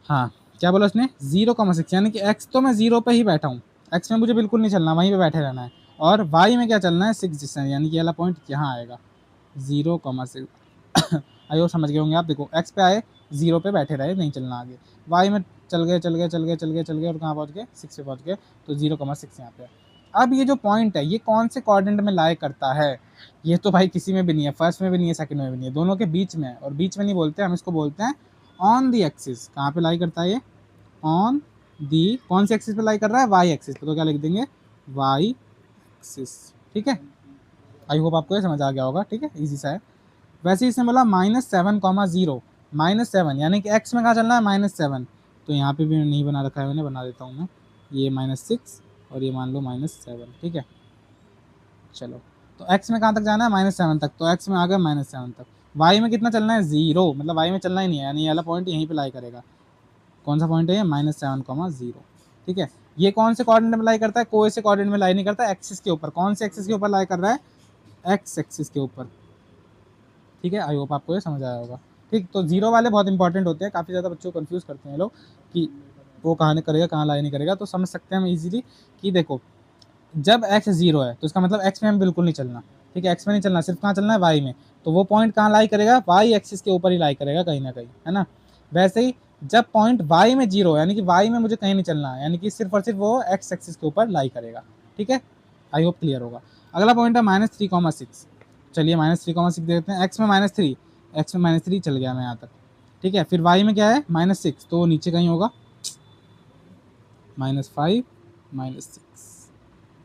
हाँ क्या बोला उसने 0,6, यानी कि x तो मैं 0 पे ही बैठा हूँ, x में मुझे बिल्कुल नहीं चलना, वहीं पे बैठे रहना है। और y में क्या चलना है 6 डिस्टेंस, यानी कि वाला पॉइंट यहाँ आएगा 0,6। आई समझ गए होंगे आप। देखो x पे आए 0 पे बैठे रहे, नहीं चलना आगे, y में चल गए चल गए चल गए चल गए चल गए और कहाँ पहुँच गए 6 पे पहुँच गए, तो 0,6 यहाँ पे। अब ये जो पॉइंट है ये कौन से कोऑर्डिनेट में लाई करता है, ये तो भाई किसी में भी नहीं है, फर्स्ट में भी नहीं है, सेकंड में भी नहीं है, दोनों के बीच में है। और बीच में नहीं बोलते, हम इसको बोलते हैं ऑन दी एक्सिस। कहाँ पे लाई करता है ये, ऑन दी, कौन से एक्सिस पे लाई कर रहा है, वाई एक्सिस पे, तो क्या लिख देंगे वाई एक्सिस, ठीक है। आई होप आपको ये समझ आ गया होगा, ठीक है, इजी सा है। वैसे इसने बोला -7,0, -7 यानी कि एक्स में कहाँ चलना है -7, तो यहाँ पे भी नहीं बना रखा है मैंने, बना देता हूँ मैं, ये -6 और ये मान लो -7, ठीक है। चलो तो x में कहाँ तक जाना है -7 तक, तो x में आ गया -7 तक। y में कितना चलना है 0, मतलब y में चलना ही नहीं है, यानी ये वाला पॉइंट यहीं पे लाई करेगा। कौन सा पॉइंट है ये -7,0, ठीक है। ये कौन से कोऑर्डिनेट में लाई करता है, कोई से कोऑर्डिनेट में लाई नहीं करता, एक्सिस के ऊपर। कौन से एक्सिस के ऊपर लाई कर रहा है, एक्स एक्सिस के ऊपर, ठीक है। आई होप आपको ये समझ आया होगा, ठीक। तो जीरो वाले बहुत इंपॉर्टेंट होते हैं, काफ़ी ज़्यादा बच्चों को कंफ्यूज करते हैं लोग कि वो कहाँ नहीं करेगा कहाँ लाई नहीं करेगा, तो समझ सकते हैं हम इजीली कि देखो जब x 0 है तो इसका मतलब x में हमें बिल्कुल नहीं चलना, ठीक है, x में नहीं चलना, सिर्फ कहाँ चलना है y में। तो वो पॉइंट कहाँ लाई करेगा, y एक्सिस के ऊपर ही लाई करेगा कहीं ना कहीं, है ना। वैसे ही जब पॉइंट y में 0 यानी कि y में मुझे कहीं नहीं चलना है, यानी कि सिर्फ और सिर्फ वो x एक्सिस के ऊपर लाई करेगा, ठीक है। आई होप क्लियर होगा। अगला पॉइंट है -3,6, चलिए -3,6 देखते हैं। x में -3, x में -3 चल गया मैं यहाँ तक, ठीक है। फिर y में क्या है -6, तो नीचे कहीं होगा -5 -6,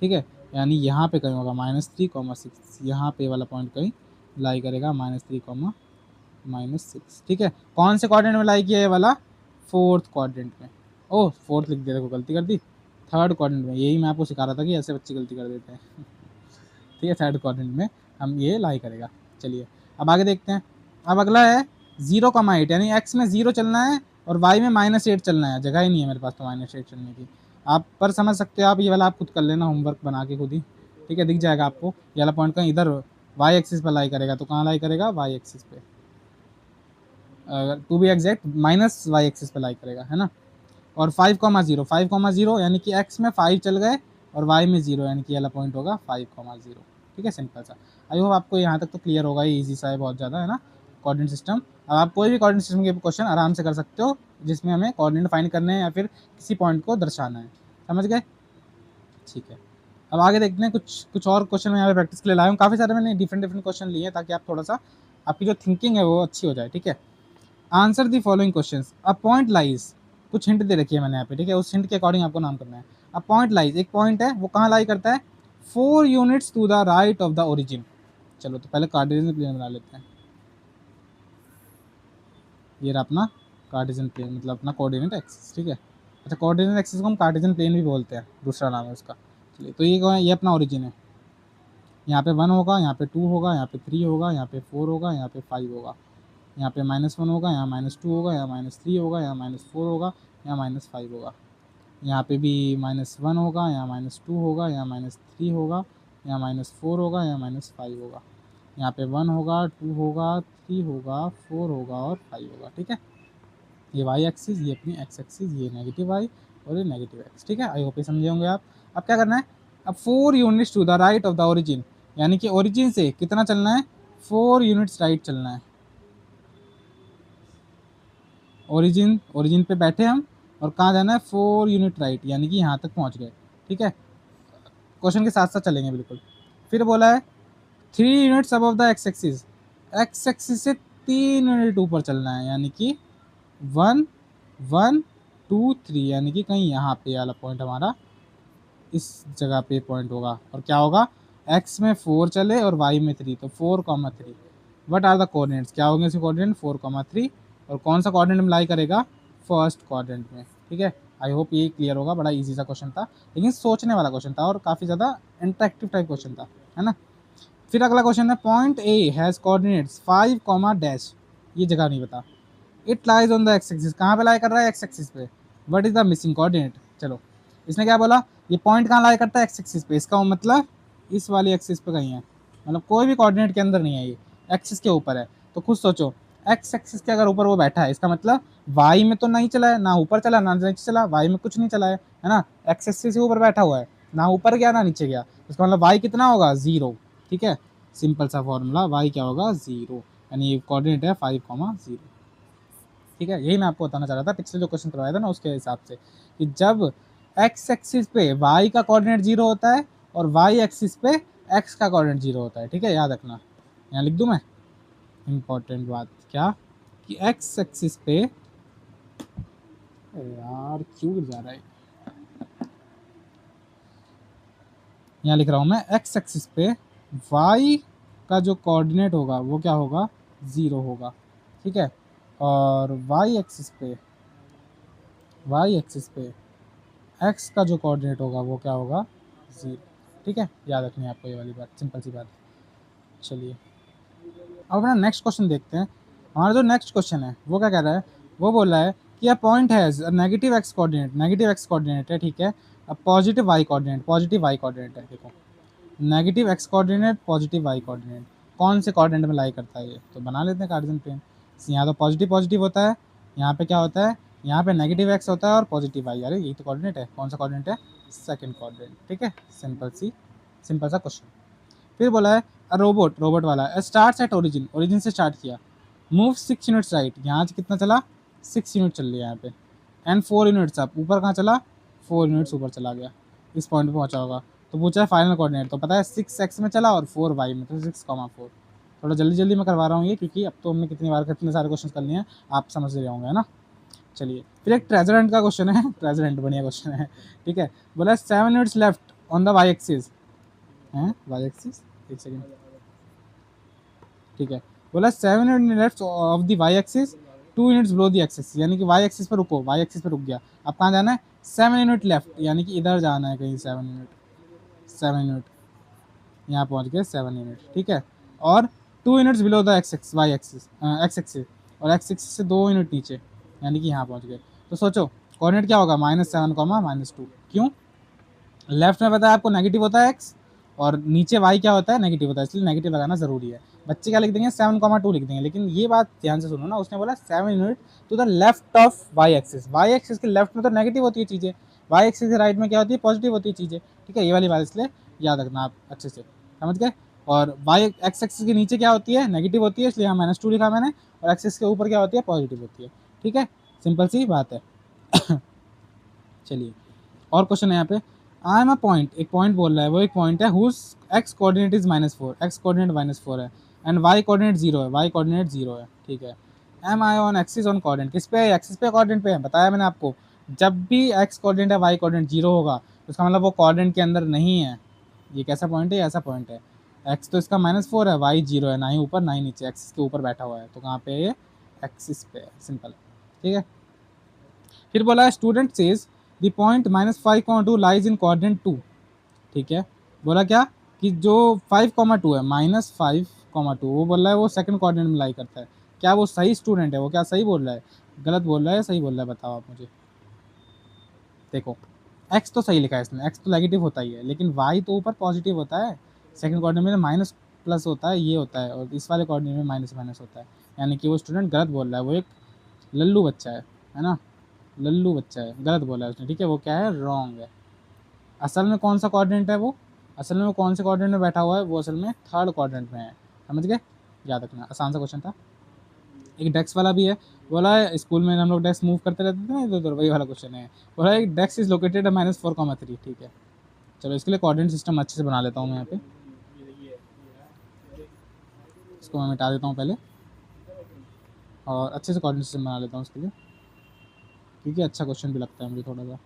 ठीक है। यानी यहाँ पे कहीं होगा -3,6, यहाँ पे वाला पॉइंट कहीं लाई करेगा -3,-6, ठीक है। कौन से कोऑर्डिनेट में लाई किया है वाला, फोर्थ कोऑर्डिनेट में। ओह फोर्थ लिख दिया, देखो गलती कर दी, थर्ड कोऑर्डिनेट में। यही मैं आपको सिखा रहा था कि ऐसे बच्चे गलती कर देते हैं। ठीक है, थर्ड कोऑर्डिनेट में हम ये लाई करेगा। चलिए अब आगे देखते हैं। अब अगला है 0,8, यानी x में 0 चलना है और y में -8 चलना है। जगह ही नहीं है मेरे पास तो -8 चलने की, आप पर समझ सकते हो आप, ये वाला आप खुद कर लेना होमवर्क बना के खुद ही, ठीक है। दिख जाएगा आपको ये वाला पॉइंट कहीं इधर y एक्सिस पर लाई करेगा, तो कहाँ लाई करेगा y एक्सिस पे, अगर to be exact -y axis पे लाई करेगा, है ना। और 5,0, 5,0 यानी कि x में 5 चल गए और y में 0, यानी कि ये वाला पॉइंट होगा 5,0, ठीक है, सिंपल सा। आई होप आपको यहाँ तक तो क्लियर होगा, ये ईजी सा है बहुत ज़्यादा, है ना, कोऑर्डिनेट सिस्टम। अब आप कोई भी कोऑर्डिनेट सिस्टम के क्वेश्चन आराम से कर सकते हो जिसमें हमें कोऑर्डिनेट फाइंड करने हैं या फिर किसी पॉइंट को दर्शाना है, समझ गए, ठीक है। अब आगे देखते हैं, कुछ कुछ और क्वेश्चन मैं यहाँ पे प्रैक्टिस के लिए लाया हूँ। काफ़ी सारे मैंने डिफरेंट डिफरेंट क्वेश्चन लिए हैं ताकि आप थोड़ा सा आपकी जो थिंकिंग है वो अच्छी हो जाए, ठीक है। Answer the following question, a point lies, कुछ हिंट दे रखी है मैंने यहाँ पे, ठीक है, उस हिंट के अकॉर्डिंग आपको नाम करना है। अ पॉइंट लाइज, एक पॉइंट है वो कहाँ लाई करता है, 4 units to the right of the origin. चलो तो पहले कार्टेशियन प्लेन बना लेते हैं। ये रहा अपना कार्टेशियन प्लेन, मतलब अपना कोऑर्डिनेट एक्सिस, ठीक है। अच्छा कोऑर्डिनेट एक्सिस को हम कार्टेशियन प्लेन भी बोलते हैं, दूसरा नाम है उसका। चलिए तो ये कौन है, ये अपना ओरिजिन है। यहाँ पे 1 होगा, यहाँ पे 2 होगा, यहाँ पे 3 होगा, यहाँ पे 4 होगा, यहाँ पे 5 होगा, यहाँ पे -1 होगा, यहाँ -2 होगा, यहाँ -3 होगा, यहाँ -4 होगा, यहाँ -5 होगा, यहाँ पे भी -1 होगा, यहाँ -2 होगा, यहाँ -3 होगा, यहाँ -4 होगा, यहाँ -5 होगा, यहाँ पे 1 होगा, 2 होगा, 3 होगा, 4 होगा और 5 होगा, ठीक है। ये वाई एक्सिस, ये अपनी एक्स एक्सिस, ये नेगेटिव वाई और ये नेगेटिव एक्स, ठीक है। आई होप ये समझे होंगे आप। अब क्या करना है, अब 4 units to the right of the origin, यानी कि ओरिजिन से कितना चलना है, 4 यूनिट्स राइट चलना है। ओरिजिन पे बैठे हम और कहाँ जाना है, 4 यूनिट राइट, यानी कि यहाँ तक पहुँच गए। ठीक है, क्वेश्चन के साथ साथ चलेंगे बिल्कुल। फिर बोला है 3 units above the x axis, x axis से 3 यूनिट ऊपर चलना है, यानी कि 1 1 2 3, यानी कि कहीं यहाँ पे वाला पॉइंट हमारा इस जगह पे पॉइंट होगा। और क्या होगा, x में 4 चले और y में 3, तो 4,3। वट आर द कोऑर्डिनेट्स, क्या होंगे इसके कोऑर्डिनेट, 4,3। और कौन सा कोऑर्डिनेट में लाई करेगा, फर्स्ट कोऑर्डिनेट में। ठीक है, आई होप ये क्लियर होगा। बड़ा इजी सा क्वेश्चन था, लेकिन सोचने वाला क्वेश्चन था और काफ़ी ज़्यादा इंटरेक्टिव टाइप क्वेश्चन था, है ना। फिर अगला क्वेश्चन है, point A has coordinates 5, dash, ये जगह नहीं बता। It lies on the x axis, कहाँ पे लाई कर रहा है, एक्स एक्सिस पे। What is the missing coordinate, चलो इसने क्या बोला, ये पॉइंट कहाँ लाई करता है, एक्स एक्सिस पे, इसका मतलब इस वाली एक्सिस पे कहीं है, मतलब कोई भी कोऑर्डिनेट के अंदर नहीं है, ये एक्सिस के ऊपर है। तो खुद सोचो, एक्स एक्सिस के अगर ऊपर वो बैठा है, इसका मतलब वाई में तो नहीं चला है, ना ऊपर चला ना नीचे चला, वाई में कुछ नहीं चला है ना, एक्स एक्सिस के ऊपर बैठा हुआ है, ना ऊपर गया ना नीचे गया, इसका मतलब वाई कितना होगा, 0। ठीक है, सिंपल सा फॉर्मूला, वाई क्या होगा, 0, यानी ये कोऑर्डिनेट है 5,0। ठीक है, यही मैं आपको बताना चाह रहा था पिछले जो क्वेश्चन करवाया था ना उसके हिसाब से, कि जब एक्स एक्सिस पे वाई का कोऑर्डिनेट 0 होता है और वाई एक्सिस पे एक्स का कोऑर्डिनेट 0 होता है। ठीक है, याद रखना, यहाँ लिख दूँ मैं, इंपॉर्टेंट बात क्या, कि एक्स एक्सिस पे, यार क्यों गिर जा रहा है, यहाँ लिख रहा हूँ मैं, एक्स एक्सिस पे वाई का जो कोऑर्डिनेट होगा वो क्या होगा, 0 होगा। ठीक है, और वाई एक्सिस पे एक्स का जो कोऑर्डिनेट होगा वो क्या होगा, 0। ठीक है, याद रखनी है आपको ये वाली बात, सिंपल सी बात है। चलिए अब अपना नेक्स्ट क्वेश्चन देखते हैं। हमारा जो नेक्स्ट क्वेश्चन है वो क्या कह रहा है, वो बोल रहा है कि a point has negative x coordinate है। ठीक है, अब पॉजिटिव वाई कोऑर्डिनेट है। देखो, negative x coordinate, positive y coordinate, कौन से कोऑर्डिनेट में लाई करता है ये, तो बना लेते हैं कार्टेशियन प्लेन। यहाँ तो पॉजिटिव पॉजिटिव होता है, यहाँ पे क्या होता है, यहाँ पे नेगेटिव एक्स होता है और पॉजिटिव वाई, अरे यही तो कोऑर्डिनेट है, कौन सा कोऑर्डिनेट है, सेकंड कोऑर्डिनेट। ठीक है, सिंपल सा क्वेश्चन। फिर बोला है रोबोट वाला स्टार्ट्स एट ओरिजिन से स्टार्ट किया, मूव 6 यूनिट्स राइट, यहाँ से कितना चला, 6 यूनिट चल रही है यहाँ पे, एंड 4 यूनिट्स अप, ऊपर कहाँ चला, 4 यूनिट्स ऊपर चला गया, इस पॉइंट पे पहुंचा होगा। तो पूछा है फाइनल कोऑर्डिनेट, तो पता है 6x में चला और 4y में, तो 6,4। थोड़ा जल्दी जल्दी मैं करवा रहा हूँ ये, क्योंकि अब तो हमने कितने सारे क्वेश्चन कर लिए हैं, आप समझ रहे होंगे, है ना। चलिए फिर एक ट्रेजर हंट का क्वेश्चन है, ट्रेजर हंट बढ़िया क्वेश्चन है। ठीक है, बोला 7 units left on the y axis, हैं वाई एक्सिस, एक सेकेंड। ठीक है, बोला 7 unit left of the y axis, 2 units below the axis, यानी कि वाई एक्सिस पर रुको, वाई एक्सिस पर रुक गया। अब कहाँ जाना है, 7 यूनिट लेफ्ट, यानी कि इधर जाना है कहीं, 7 यूनिट, यहाँ पहुँच गए 7 यूनिट। ठीक है, और 2 units below the x axis, और एक्स एक्सिस से 2 यूनिट नीचे, यानी कि यहाँ पहुँच गए। तो सोचो कोऑर्डिनेट क्या होगा, -7, -2। क्यों, लेफ्ट में पता है आपको नेगेटिव होता है एक्स, और नीचे वाई क्या होता है, नेगेटिव होता है, इसलिए नेगेटिव लगाना जरूरी है। बच्चे क्या लिख देंगे, 7,2 लिख देंगे, लेकिन ये बात ध्यान से सुनो ना, उसने बोला 7 unit to the left of y axis के लेफ्ट में तो नेगेटिव होती है चीज़ें, वाई एक्सिस के राइट में क्या होती है, पॉजिटिव होती है चीज़ें। ठीक है, ये वाली बात इसलिए याद रखना आप अच्छे से, समझ गए। और वाई एक्स एक्सिस के नीचे क्या होती है, नेगेटिव होती है, इसलिए यहाँ -2 लिखा मैंने, और एक्सिस के ऊपर क्या होती है, पॉजिटिव होती है। ठीक है, सिंपल सी बात है। चलिए और क्वेश्चन है यहाँ पे, आई एम अ पॉइंट, एक पॉइंट बोल रहा है, वो एक पॉइंट है whose x coordinate is -4, x coordinate -4 है, एंड वाई कोऑर्डिनेट 0 है, वाई कोऑर्डिनेट 0 है। ठीक है, am I on axis on coordinate, किस पे, एक्सिस पे कोऑर्डिनेट पे है, बताया मैंने आपको, जब भी एक्स कोऑर्डिनेट है वाई कोऑर्डिनेट 0 होगा, तो इसका मतलब वो कोऑर्डिनेट के अंदर नहीं है। ये कैसा पॉइंट है, ऐसा पॉइंट है, एक्स तो इसका -4 है, वाई 0 है, ना ही ऊपर ना ही नीचे, एक्सिस के ऊपर बैठा हुआ है, तो कहाँ पे है ये, एक्सिस पे है, सिंपल। ठीक है, फिर बोला है student says the point -5,2 lies in coordinate 2। ठीक है, बोला क्या, कि जो 5,2 है, -5,2, वो बोल रहा है वो सेकंड कोऑर्डिनेट में लाई करता है। क्या वो सही स्टूडेंट है, वो क्या सही बोल रहा है, गलत बोल रहा है, सही बोल रहा है, बताओ आप मुझे। देखो, एक्स तो सही लिखा है इसने, एक्स तो नेगेटिव होता ही है, लेकिन वाई तो ऊपर पॉजिटिव होता है, सेकंड कोऑर्डिनेट में माइनस प्लस होता है, ये होता है, और इस वाले कोऑर्डिनेट में माइनस माइनस होता है, यानी कि वो स्टूडेंट गलत बोल रहा है, वो एक लल्लू बच्चा है ना, लल्लू बच्चा है, गलत बोला है उसने। ठीक है, वो क्या है, रॉन्ग है। असल में कौन सा क्वाड्रेंट है वो, असल में वो कौन से क्वाड्रेंट में बैठा हुआ है, वो असल में थर्ड क्वाड्रेंट में है। समझ गए, याद रखना, आसान सा क्वेश्चन था। एक डेस्क वाला भी है, बोला है स्कूल में हम लोग डेस्क मूव करते रहते थे ना इधर उधर, वही वाला क्वेश्चन है। बोला है डेस्क इज लोकेटेड -4,3। ठीक है, चलो इसके लिए कोऑर्डिनेट सिस्टम अच्छे से बना लेता हूँ मैं यहाँ पे, इसको मैं मिटा देता हूँ पहले और अच्छे से कोऑर्डिनेट सिस्टम बना लेता हूँ उसके लिए, क्योंकि अच्छा क्वेश्चन भी लगता है मुझे थोड़ा सा।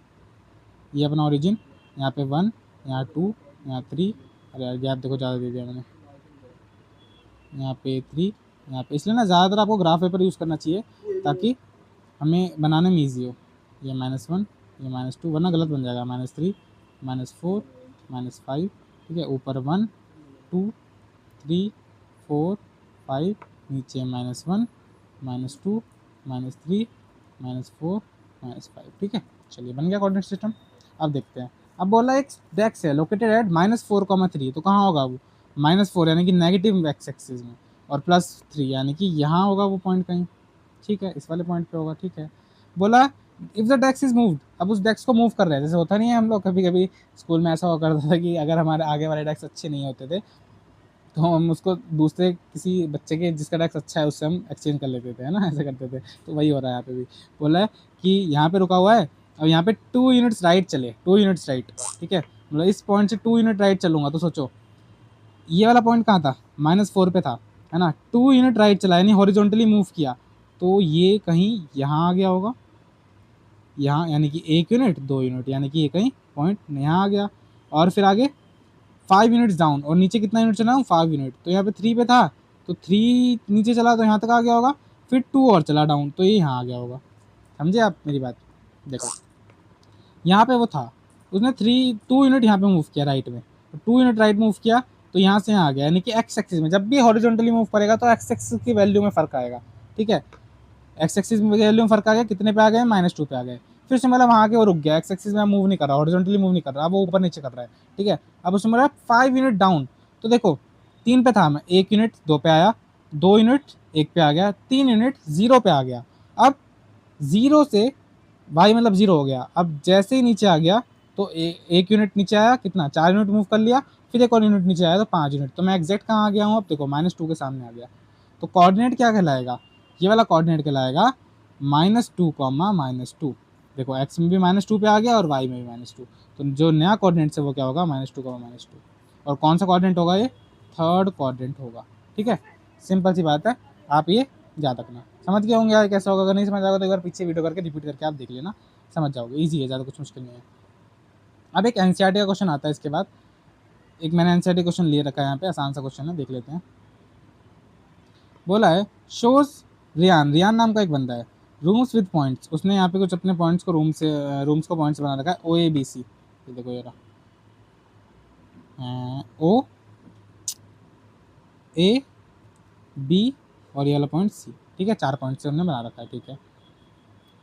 ये अपना ओरिजिन, यहाँ पे 1, यहाँ 2, यहाँ 3, अरे यार गैप देखो ज़्यादा दे दिया मैंने, यहाँ पे 3, यहाँ पे, इसलिए ना ज़्यादातर आपको ग्राफ पेपर यूज़ करना चाहिए ताकि हमें बनाने में ईजी हो। ये -1, ये -2, वरना गलत बन जाएगा, -3, -4, -5। ठीक है, ऊपर 1, 2, 3, 4, 5, नीचे -1, -2, -3, -4, -5। ठीक है, चलिए बन गया कोऑर्डिनेट सिस्टम। अब देखते हैं, अब बोला एक डेस्क है लोकेटेड एट -4,3, तो कहाँ होगा वो, -4 यानी कि नेगेटिव एक्स एक्सिस में, और +3 यानी कि यहाँ होगा वो पॉइंट कहीं। ठीक है, इस वाले पॉइंट पे होगा। ठीक है, बोला if the desk is moved, अब उस डेस्क को मूव कर रहे हैं, जैसे होता नहीं है हम लोग कभी कभी स्कूल में ऐसा हुआ करता था कि अगर हमारे आगे वाले डेस्क अच्छे नहीं होते थे तो हम उसको दूसरे किसी बच्चे के जिसका डेस्क अच्छा है उससे हम एक्सचेंज कर लेते थे, है ना, ऐसे करते थे। तो वही हो रहा है यहाँ पे भी। बोला है कि यहाँ पे रुका हुआ है और यहाँ पे 2 यूनिट्स राइट चले, 2 यूनिट्स राइट। ठीक है, मतलब इस पॉइंट से 2 यूनिट राइट चलूंगा, तो सोचो ये वाला पॉइंट कहाँ था, -4 पे था, है ना। 2 यूनिट राइट चला यानी हॉरिजॉन्टली मूव किया, तो ये कहीं यहाँ आ गया होगा, यहाँ यानी कि 1 यूनिट 2 यूनिट, यानी कि ये कहीं पॉइंट यहाँ आ गया। और फिर आगे 5 यूनिट्स डाउन, और नीचे कितना यूनिट चला हूँ, 5 यूनिट, तो यहाँ पे 3 पे था, तो 3 नीचे चला तो यहाँ तक आ गया होगा, फिर 2 और चला डाउन तो ये यहाँ आ गया होगा। समझे आप मेरी बात। देखो यहाँ पे वो था, उसने 2 यूनिट यहाँ पे मूव किया राइट में, तो 2 यूनिट राइट मूव किया तो यहाँ से यहाँ आ गया, यानी कि एक्स एक्सिस में जब भी हॉरिजॉन्टली मूव करेगा तो एक्स एक्सिस की वैल्यू में फर्क आएगा। ठीक है, एक्स एक्सिस में वैल्यू में फर्क आ गया, कितने पे आ गए, -2 पे आ गए। फिर उसने मतलब वहाँ आके वो रुक गया, एक्स एक्सिस में मूव नहीं कर रहा, हॉरिजॉन्टली मूव नहीं कर रहा, अब वो ऊपर नीचे कर रहा है। ठीक है, अब उसने बोला 5 यूनिट डाउन, तो देखो 3 पे था मैं, 1 यूनिट 2 पे आया, 2 यूनिट 1 पे आ गया, 3 यूनिट 0 पे आ गया। अब 0 से वाई मतलब 0 हो गया। अब जैसे ही नीचे आ गया तो 1 यूनिट नीचे आया, कितना 4 यूनिट मूव कर लिया, फिर एक और यूनिट नीचे आया तो 5 यूनिट, तो मैं एग्जैक्ट कहाँ आ गया हूँ, अब देखो -2 के सामने आ गया। तो कोऑर्डिनेट क्या कहलाएगा, ये वाला कोऑर्डिनेट कहलाएगा -2, -2। देखो एक्स में भी -2 पे आ गया और वाई में भी -2, तो जो नया कोऑर्डिनेट है वो क्या होगा, -2, -2। और कौन सा कोऑर्डिनेट होगा, ये थर्ड कोऑर्डिनेट होगा। ठीक है, सिंपल सी बात है, आप ये याद रखना। समझ गए होंगे यार कैसा होगा, अगर नहीं समझ आएगा तो एक बार पीछे वीडियो करके रिपीट करके आप देख लेना, समझ जाओगे, ईजी है, ज़्यादा कुछ मुश्किल नहीं है। अब एक एनसीईआरटी का क्वेश्चन आता है इसके बाद, एक मैंने एनसीईआरटी क्वेश्चन लिए रखा है यहाँ पे, आसान सा क्वेश्चन है, देख लेते हैं। बोला है शोज रियान, रियान नाम का एक बंदा है, रूम्स विद पॉइंट्स, उसने यहाँ पे कुछ अपने पॉइंट्स को रूम्स को पॉइंट्स बना रखा है, OABC। ये देखो ये रहा OAB और ये वाला पॉइंट C। ठीक है, 4 पॉइंट से हमने बना रखा है। ठीक है,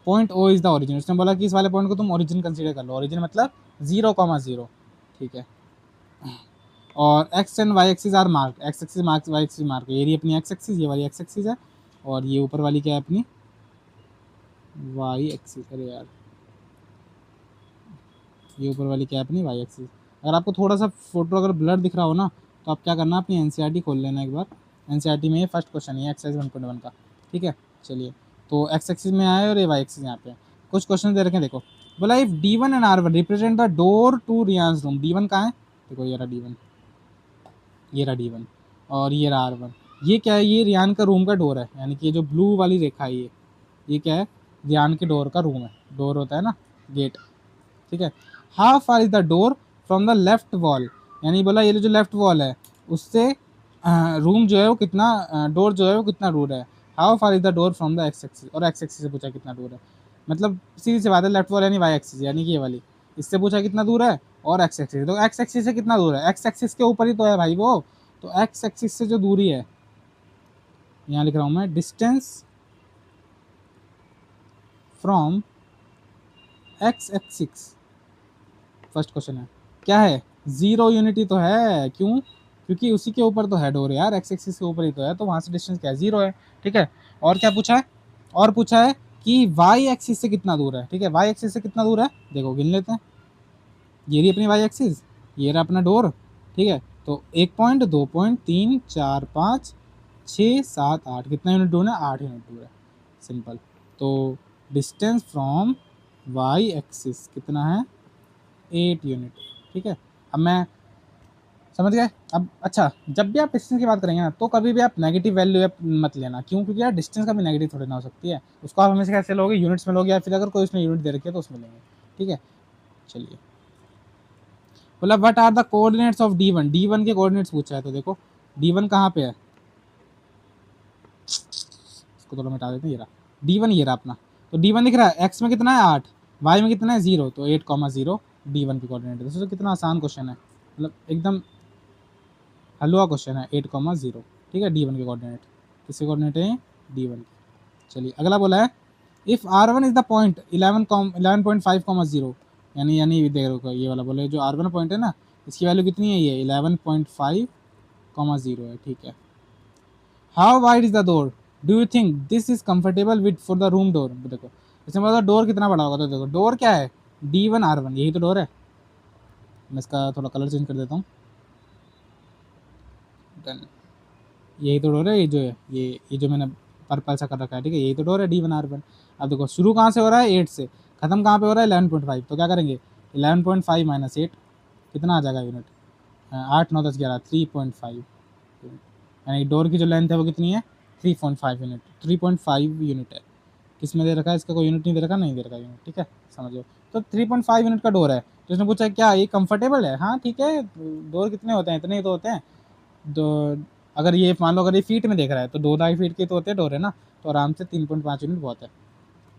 point O is the origin, उसने बोला कि इस वाले पॉइंट को तुम ओरिजिन कंसीडर कर लो, ओरिजिन मतलब 0,0। ठीक है, और x and y axis are mark, x axis mark, y axis mark, ये रही अपनी एक्स एक्सिस, ये वाली एक्स एक्सिस है, और ये ऊपर वाली क्या है अपनी वाई एक्सिस। अरे यार ये ऊपर वाली क्या है अपनी वाई एक्सिस। अगर आपको थोड़ा सा फोटो अगर ब्लर दिख रहा हो ना, तो आप क्या करना, अपनी एनसीईआरटी खोल लेना एक बार। एनसीईआरटी में ये फर्स्ट क्वेश्चन है एक्सरसाइज 1.1 का। ठीक है, चलिए, तो एक्स एक्सिस में आया और ये वाई एक्सिस यहाँ पे कुछ क्वेश्चन दे रखे हैं। देखो बोला if D1 and R1 represent the door to Ryan's room, D1 कहाँ है, देखो ये रहा D1, ये रहा D1 और ये रहा R1। ये क्या है, ये रियान का रूम का डोर है, यानी कि ये जो ब्लू वाली रेखा है ये क्या है, रियान के डोर का रूम है, डोर होता है ना गेट। ठीक है, how far is the door from the left wall, यानी बोला ये जो लेफ्ट वॉल है उससे रूम जो है वो कितना, डोर जो है वो कितना दूर है। How far is the door from the x axis, और एक्स एक्सिस से पूछा कितना दूर है, मतलब सीधी सी बात है, लेफ्ट वॉल यानी वाई एक्सिस यानी कि ये वाली, इससे पूछा कितना दूर है, और एक्स एक्सिस, तो एक्स एक्सिस से कितना दूर है, एक्स एक्सिस के ऊपर ही तो है भाई वो, तो एक्स एक्सिस से जो दूरी है, यहाँ लिख रहा हूँ मैं, distance from x axis, first question है क्या है, 0 यूनिटी तो है, क्यों, क्योंकि उसी के ऊपर तो है डोर यार, एक्स एक्सिस के ऊपर ही तो है, तो वहाँ से डिस्टेंस क्या है, 0 है। ठीक है, और क्या पूछा है, और पूछा है कि वाई एक्सिस से कितना दूर है। ठीक है, वाई एक्सिस से कितना दूर है, देखो गिन लेते हैं, ये रही अपनी वाई एक्सिस, ये रहा अपना डोर, ठीक है। तो 1 पॉइंट, 2 पॉइंट, 3 4 5 6 7 8, कितना यूनिट दूर है? 8 यूनिट दूर है, सिंपल। तो डिस्टेंस फ्रॉम वाई एक्सिस कितना है? 8 यूनिट, ठीक है। अब मैं समझ गए। अब अच्छा, जब भी आप डिस्टेंस की बात करेंगे ना, तो कभी भी आप नेगेटिव वैल्यू मत लेना, क्यों? क्योंकि यार डिस्टेंस का भी नेगेटिव थोड़ी ना हो सकती है, उसको आप हमेशा कैसे लोगे? यूनिट्स में लोगे, या फिर अगर कोई उसमें यूनिट दे रखी है तो उसमें लेंगे, ठीक है। चलिए, बोला what are the coordinates of D1, D1 के कोऑर्डिनेट्स पूछा है, तो देखो D1 कहाँ पे है, इसको थोड़ा मिटा देते हैं, ये रहा D1, ये रहा अपना। तो D1 दिख रहा है, एक्स में कितना है 8, वाई में कितना है 0, तो 8,0 D1 की कोऑर्डिनेट है। दोस्तों कितना आसान क्वेश्चन है, मतलब एकदम हलवा क्वेश्चन है, 8,0, ठीक है। D1 के कोऑर्डिनेट, किसके कोऑर्डिनेट है? D1। चलिए अगला बोला है if R1 is the point 11.5,0, यानी देखो ये वाला बोले जो R1 पॉइंट है ना, इसकी वैल्यू कितनी है? ये 11.5,0 है, ठीक है। How wide is the door, do you think this is comfortable with for the room door? देखो इसमें मतलब डोर कितना बड़ा होगा, तो देखो डोर क्या है? D1 R1, यही तो डोर है। मैं इसका थोड़ा कलर चेंज कर देता हूँ, यही तो डोर है, ये जो है, ये जो मैंने पर्पल सा कर रखा है, ठीक है, यही तो डोर है D1 R1। अब देखो शुरू कहाँ से हो रहा है? 8 से, खत्म कहाँ पे हो रहा है? 11.5। तो क्या करेंगे? 11.5 माइनस 8, कितना आ जाएगा यूनिट? 8 9 10 11, 3.5 यूनिट। यानी डोर की जो लेंथ है वो कितनी है? 3.5 यूनिट, 3.5 यूनिट है। किस में दे रखा है? इसका कोई यूनिट नहीं दे रखा, नहीं दे रखा यूनिट, ठीक है, समझ लो। तो 3.5 यूनिट का डोर है। तो इसने पूछा क्या ये कंफर्टेबल है? हाँ ठीक है, डोर कितने होते हैं? इतने ही तो होते हैं। तो अगर ये मान लो, अगर ये फीट में देख रहा है तो 2-2.5 फीट के तो होते हैं डोर, है ना, तो आराम से 3.5 यूनिट बहुत है,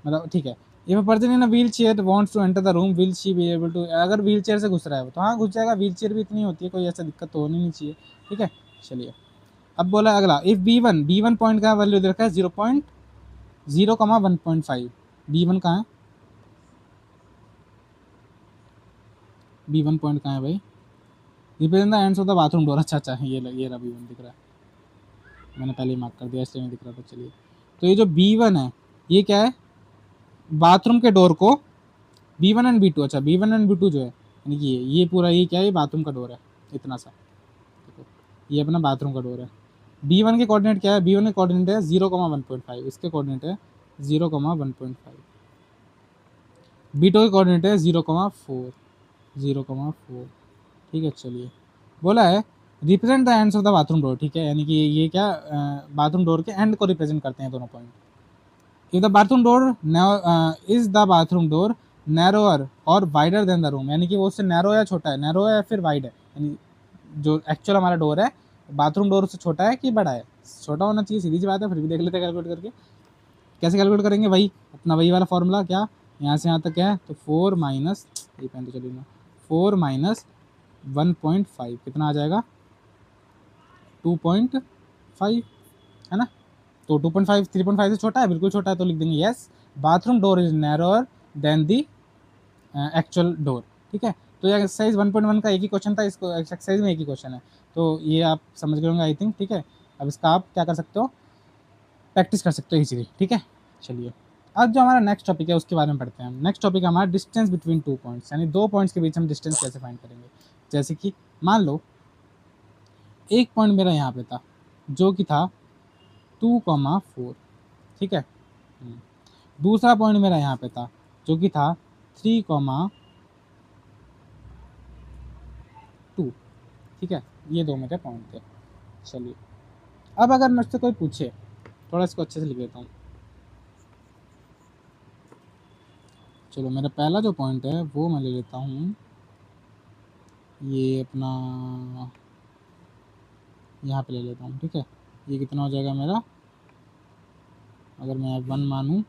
मतलब ठीक है। If a person in a wheelchair wants to enter the room, will she be able to? अगर व्हील चेयर से घुस रहा है तो हाँ घुस जाएगा, व्हील चेयर भी इतनी होती है, कोई ऐसा दिक्कत तो होनी नहीं चाहिए, ठीक है। चलिए अब बोला अगला, इफ B1 पॉइंट का वैल्यू दे रखा है 0.0,1.5, B1 कहाँ है? B1 पॉइंट कहाँ है भाई? Represent the ends of the bathroom door, अच्छा ये रहा B1 दिख रहा है, मैंने पहले ही मार्क कर दिया इसलिए नहीं दिख रहा था। चलिए, तो ये जो B1 है ये क्या है? बाथरूम के डोर को B1 एंड B2, अच्छा B1 एंड B2 जो है, यानी कि ये पूरा ये क्या है? ये बाथरूम का डोर है, इतना सा, देखो ये अपना बाथरूम का डोर है। B1 के कोऑर्डिनेट क्या है? B1 के कोऑर्डिनेट है 0,1.5, इसके कोऑर्डिनेट है 0,1.5, B2 के कोऑर्डिनेट है 0,4, 0,4, ठीक है। चलिए बोला है represent the ends of the bathroom door, ठीक है, यानी कि ये क्या बाथरूम डोर के एंड को रिप्रेजेंट करते हैं दोनों point. If the bathroom door is the bathroom door narrower और वाइडर देन द रूम, यानी कि वो उससे नैरो या छोटा है, नैरो है या फिर वाइड है, यानी जो एक्चुअल हमारा डोर है बाथरूम डोर से छोटा है कि बड़ा है? छोटा होना चाहिए, सीधी सी बात है, फिर भी देख लेते हैं कैलकुलेट करके। कैसे कैलकुलेट करेंगे? वही अपना वही वाला फॉर्मूला, क्या यहाँ से यहाँ तक क्या है? तो 4 माइनस, ये पेन तो चलिए ना, 4 माइनस 1.5 कितना आ जाएगा? 2.5, है ना। तो 2.5 3.5 से छोटा है, बिल्कुल छोटा है, तो लिख देंगे yes bathroom door is narrower than the actual door, ठीक है। तो ये एक्सरसाइज 1.1 का एक ही क्वेश्चन था, इसको एक्सरसाइज में एक ही क्वेश्चन है, तो ये आप समझ गए होंगे आई थिंक, ठीक है। अब इसका आप क्या कर सकते हो? प्रैक्टिस कर सकते हो इजीली, ठीक है। चलिए अब जो हमारा नेक्स्ट टॉपिक है उसके बारे में पढ़ते हैं। नेक्स्ट टॉपिक है हमारा डिस्टेंस बिटवीन 2 पॉइंट्स, यानी 2 पॉइंट्स के बीच हम डिस्टेंस कैसे फाइंड करेंगे। जैसे कि मान लो एक पॉइंट मेरा यहाँ पे था जो कि था 2,4, ठीक है। दूसरा पॉइंट मेरा यहाँ पे था जो कि था 3,2, ठीक है। ये दो मेरे पॉइंट थे। चलिए अब अगर मुझसे कोई पूछे, थोड़ा इसको अच्छे से लिख देता हूँ। चलो मेरा पहला जो पॉइंट है वो मैं ले लेता हूँ, ये अपना यहाँ पे ले लेता हूँ, ठीक है। ये कितना हो जाएगा मेरा? अगर मैं 1 मानूँ,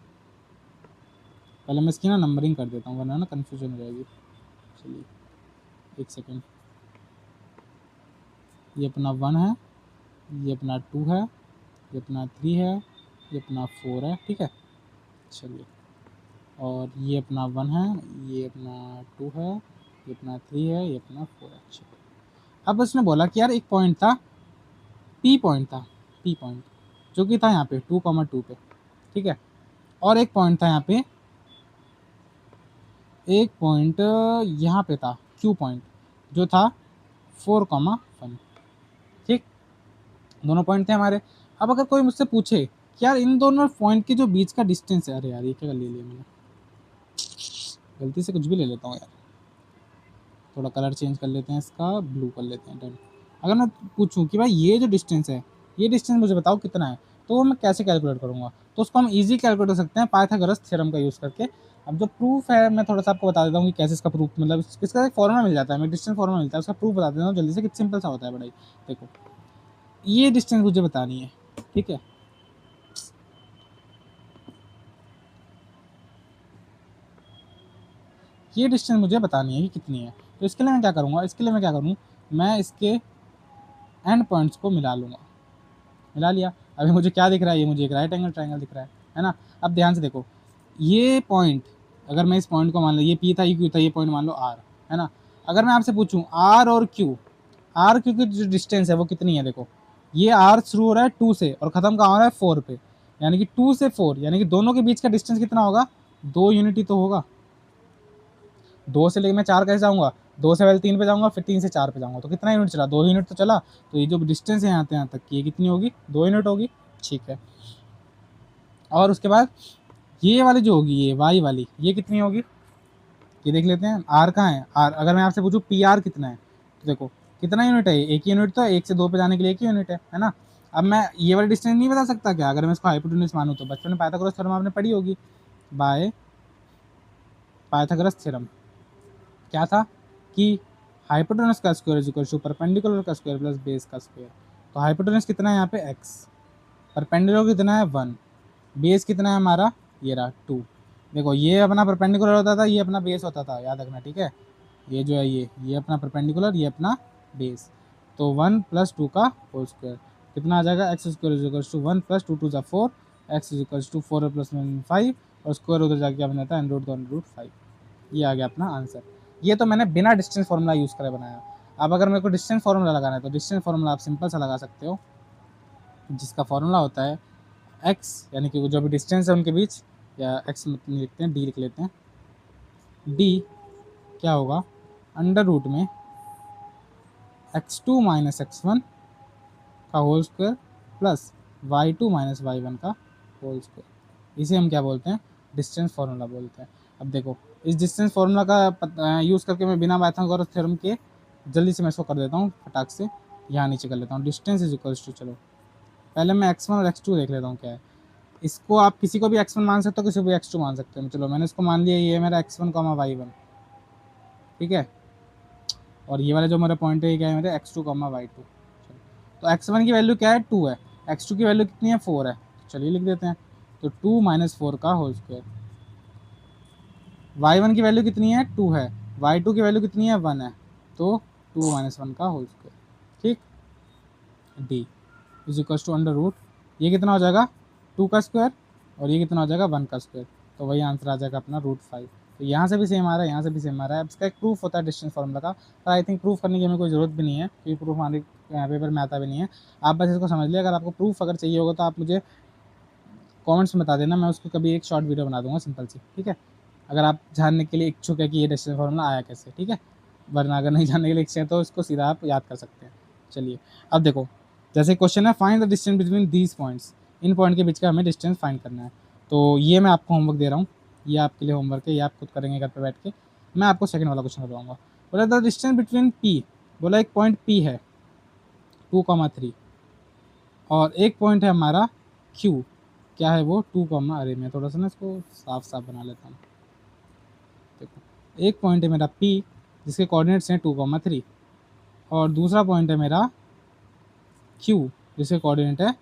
पहले मैं इसकी ना नंबरिंग कर देता हूँ वरना ना कन्फ्यूजन हो जाएगी। चलिए एक सेकेंड, ये अपना 1 है, ये अपना 2 है, ये अपना 3 है, ये अपना 4 है, ठीक है। चलिए और ये अपना 1 है, ये अपना 2 है, ये अपना 3 है, ये अपना 4 है। चलिए अब उसने बोला कि यार एक पॉइंट था, पी पॉइंट था, पी पॉइंट जो कि था यहाँ पे 2,2 पे, ठीक है। और एक पॉइंट था यहाँ पे, एक पॉइंट यहाँ पे था, क्यू पॉइंट जो था 4,1। ठीक, दोनों पॉइंट थे हमारे। अब अगर कोई मुझसे पूछे कि यार इन दोनों पॉइंट के जो बीच का डिस्टेंस है, अरे यार ये क्या ले लिया मैंने, गलती से कुछ भी ले लेता हूँ यार, थोड़ा कलर चेंज कर लेते हैं, इसका ब्लू कर लेते हैं, डन। अगर मैं पूछूं कि भाई ये जो डिस्टेंस है, ये डिस्टेंस मुझे बताओ कितना है, तो मैं कैसे कैलकुलेट करूँगा, तो उसको हम इजी कैलकुलेट कर सकते हैं पाइथागोरस थ्योरम का यूज़ करके। अब जो प्रूफ है मैं थोड़ा सा आपको बता देता हूँ कि कैसे इसका प्रूफ, मतलब इसका एक फॉर्मूला मिल जाता है, मैं डिस्टेंस फॉर्मूला मिलता है, उसका प्रूफ बता देता हूँ जल्दी से कि सिंपल सा होता है बड़ा ही। देखो ये डिस्टेंस मुझे बतानी है, ठीक है, ये डिस्टेंस मुझे बतानी है कि कितनी है। तो इसके लिए मैं क्या करूँगा, इसके लिए मैं क्या करूँ, मैं इसके एंड पॉइंट्स को मिला लूँगा। मिला लिया, अभी मुझे क्या दिख रहा है, ये मुझे एक राइट एंगल ट्रायंगल दिख रहा है ना। अब ध्यान से देखो, ये पॉइंट, अगर मैं इस पॉइंट को मान लो ये पी था, ये क्यू था, ये पॉइंट मान लो आर, है ना। अगर मैं आपसे पूछूं आर और क्यू, आर क्यू की जो डिस्टेंस है वो कितनी है, देखो ये आर शुरू हो रहा है 2 से और ख़त्म कहाँ हो रहा है 4 पे, यानी कि 2 से 4, यानी कि दोनों के बीच का डिस्टेंस कितना होगा, 2 यूनिट ही तो होगा। 2 से लेकर मैं 4 कैसे जाऊँगा, 2 से पहले 3 पे जाऊँगा, फिर 3 से 4 पे जाऊँगा, तो कितना यूनिट चला, 2 यूनिट तो चला। तो ये जो डिस्टेंस है यहाँ तक की, ये कितनी होगी, 2 यूनिट होगी, ठीक है। और उसके बाद ये वाली जो होगी, ये वाई वाली, ये कितनी होगी, ये देख लेते हैं। आर कहाँ है, आर अगर मैं आपसे पूछूँ पी आर कितना है, तो देखो कितना यूनिट है, एक ही यूनिट, तो 1 से 2 पे जाने के लिए एक ही यूनिट है ना। अब मैं ये वाली डिस्टेंस नहीं बता सकता क्या, अगर मैं इसको हाइपोटेन्यूज मानूँ, तो बचपन में पाइथागोरस थ्योरम आपने पढ़ी होगी, बाय पाइथागोरस थ्योरम क्या था कि हाइपोटेनस का square is equal to perpendicular का स्क्वायर प्लस बेस का स्क्वायर। तो हाइपोटेनस कितना है यहाँ पे x, परपेंडिकुलर कितना है 1, बेस कितना है हमारा, ये रहा 2। देखो ये अपना परपेंडिकुलर होता था, ये अपना बेस होता था, याद रखना, ठीक है। ये जो है ये अपना परपेंडिकुलर, ये अपना बेस। तो 1 + 2 का होल स्क्वायर कितना आ जाएगा, x square is equal to 1 + 2 2 = 4, x is equal to 4 + 1 5, और स्क्वायर उधर जाके क्या बन जाता है, √2/5। ये आ गया अपना आंसर। ये तो मैंने बिना डिस्टेंस फार्मूला यूज़ करे बनाया। अब अगर मेरे को डिस्टेंस फार्मूला लगाना है, तो डिस्टेंस फार्मूला आप सिंपल सा लगा सकते हो, जिसका फार्मूला होता है x, यानी कि वो जो भी डिस्टेंस है उनके बीच, या x लिखते हैं, d लिख लेते हैं, d क्या होगा, अंडर रूट में x2 - x1 का whole square plus y2 - y1 का होल स्क्वायर। इसे हम क्या बोलते हैं, डिस्टेंस फार्मूला बोलते हैं। अब देखो इस डिस्टेंस फार्मूला का यूज़ करके मैं बिना पाइथागोरस थ्योरम के जल्दी से मैं इसको कर देता हूँ फटाक से, यहाँ नीचे कर लेता हूँ, डिस्टेंस इज इक्वल्स टू, चलो पहले मैं x1 और x2 देख लेता हूँ क्या है। इसको आप किसी को भी x1 मान सकते हो, किसी को भी x2 मान सकते हो। चलो मैंने इसको मान लिया, ये मेरा x1, y1, ठीक है। और ये वाला जो मेरा पॉइंट है ये क्या है, मेरे x2, y2। तो x1 की वैल्यू क्या है, 2 है, x2 की वैल्यू कितनी है, 4 है, तो चलिए लिख देते हैं। तो 2 - 4 का होल स्क्वायर, y1 की वैल्यू कितनी है, 2 है, y2 की वैल्यू कितनी है, 1 है, तो 2 - 1 का होल स्क्वायर, ठीक। d is equal to under root, ये कितना हो जाएगा, 2 का स्क्वायर, और ये कितना हो जाएगा, 1 का स्क्वायर, तो वही आंसर आ जाएगा अपना √5। तो यहाँ से भी सेम आ रहा है, यहाँ से भी सेम आ रहा है। अब इसका एक प्रूफ होता है डिस्टेंस फार्मूला का, पर आई थिंक प्रूफ करने की हमें कोई ज़रूरत भी नहीं है, क्योंकि प्रूफ हमारे पेपर में आता भी नहीं है। आप बस इसको समझ लिया, अगर आपको प्रूफ अगर चाहिए होगा तो आप मुझे कमेंट्स में बता देना, मैं उसको कभी एक शॉर्ट वीडियो बना दूंगा सिंपल सी, ठीक है। अगर आप जानने के लिए इच्छुक है कि ये डिस्टेंस फार्मूला आया कैसे, ठीक है। वरना अगर नहीं जानने के लिए इच्छुक है तो इसको सीधा आप याद कर सकते हैं। चलिए अब देखो, जैसे क्वेश्चन है find the distance between these points, in point के बीच का हमें डिस्टेंस फाइंड करना है। तो ये मैं आपको होमवर्क दे रहा हूँ, ये आपके लिए होमवर्क है, ये आप खुद करेंगे घर पर बैठ के। मैं आपको सेकंड वाला क्वेश्चन करवाऊंगा। बोला द डिस्टेंस बिटवीन पी, बोला एक पॉइंट पी है 2,3, और एक पॉइंट है हमारा क्यू, क्या है वो 2, अरे मैं थोड़ा सा ना इसको साफ साफ बना लेता हूँ। देखो एक पॉइंट है मेरा P जिसके कोऑर्डिनेट्स हैं 2,3, और दूसरा पॉइंट है मेरा Q जिसके कोऑर्डिनेट है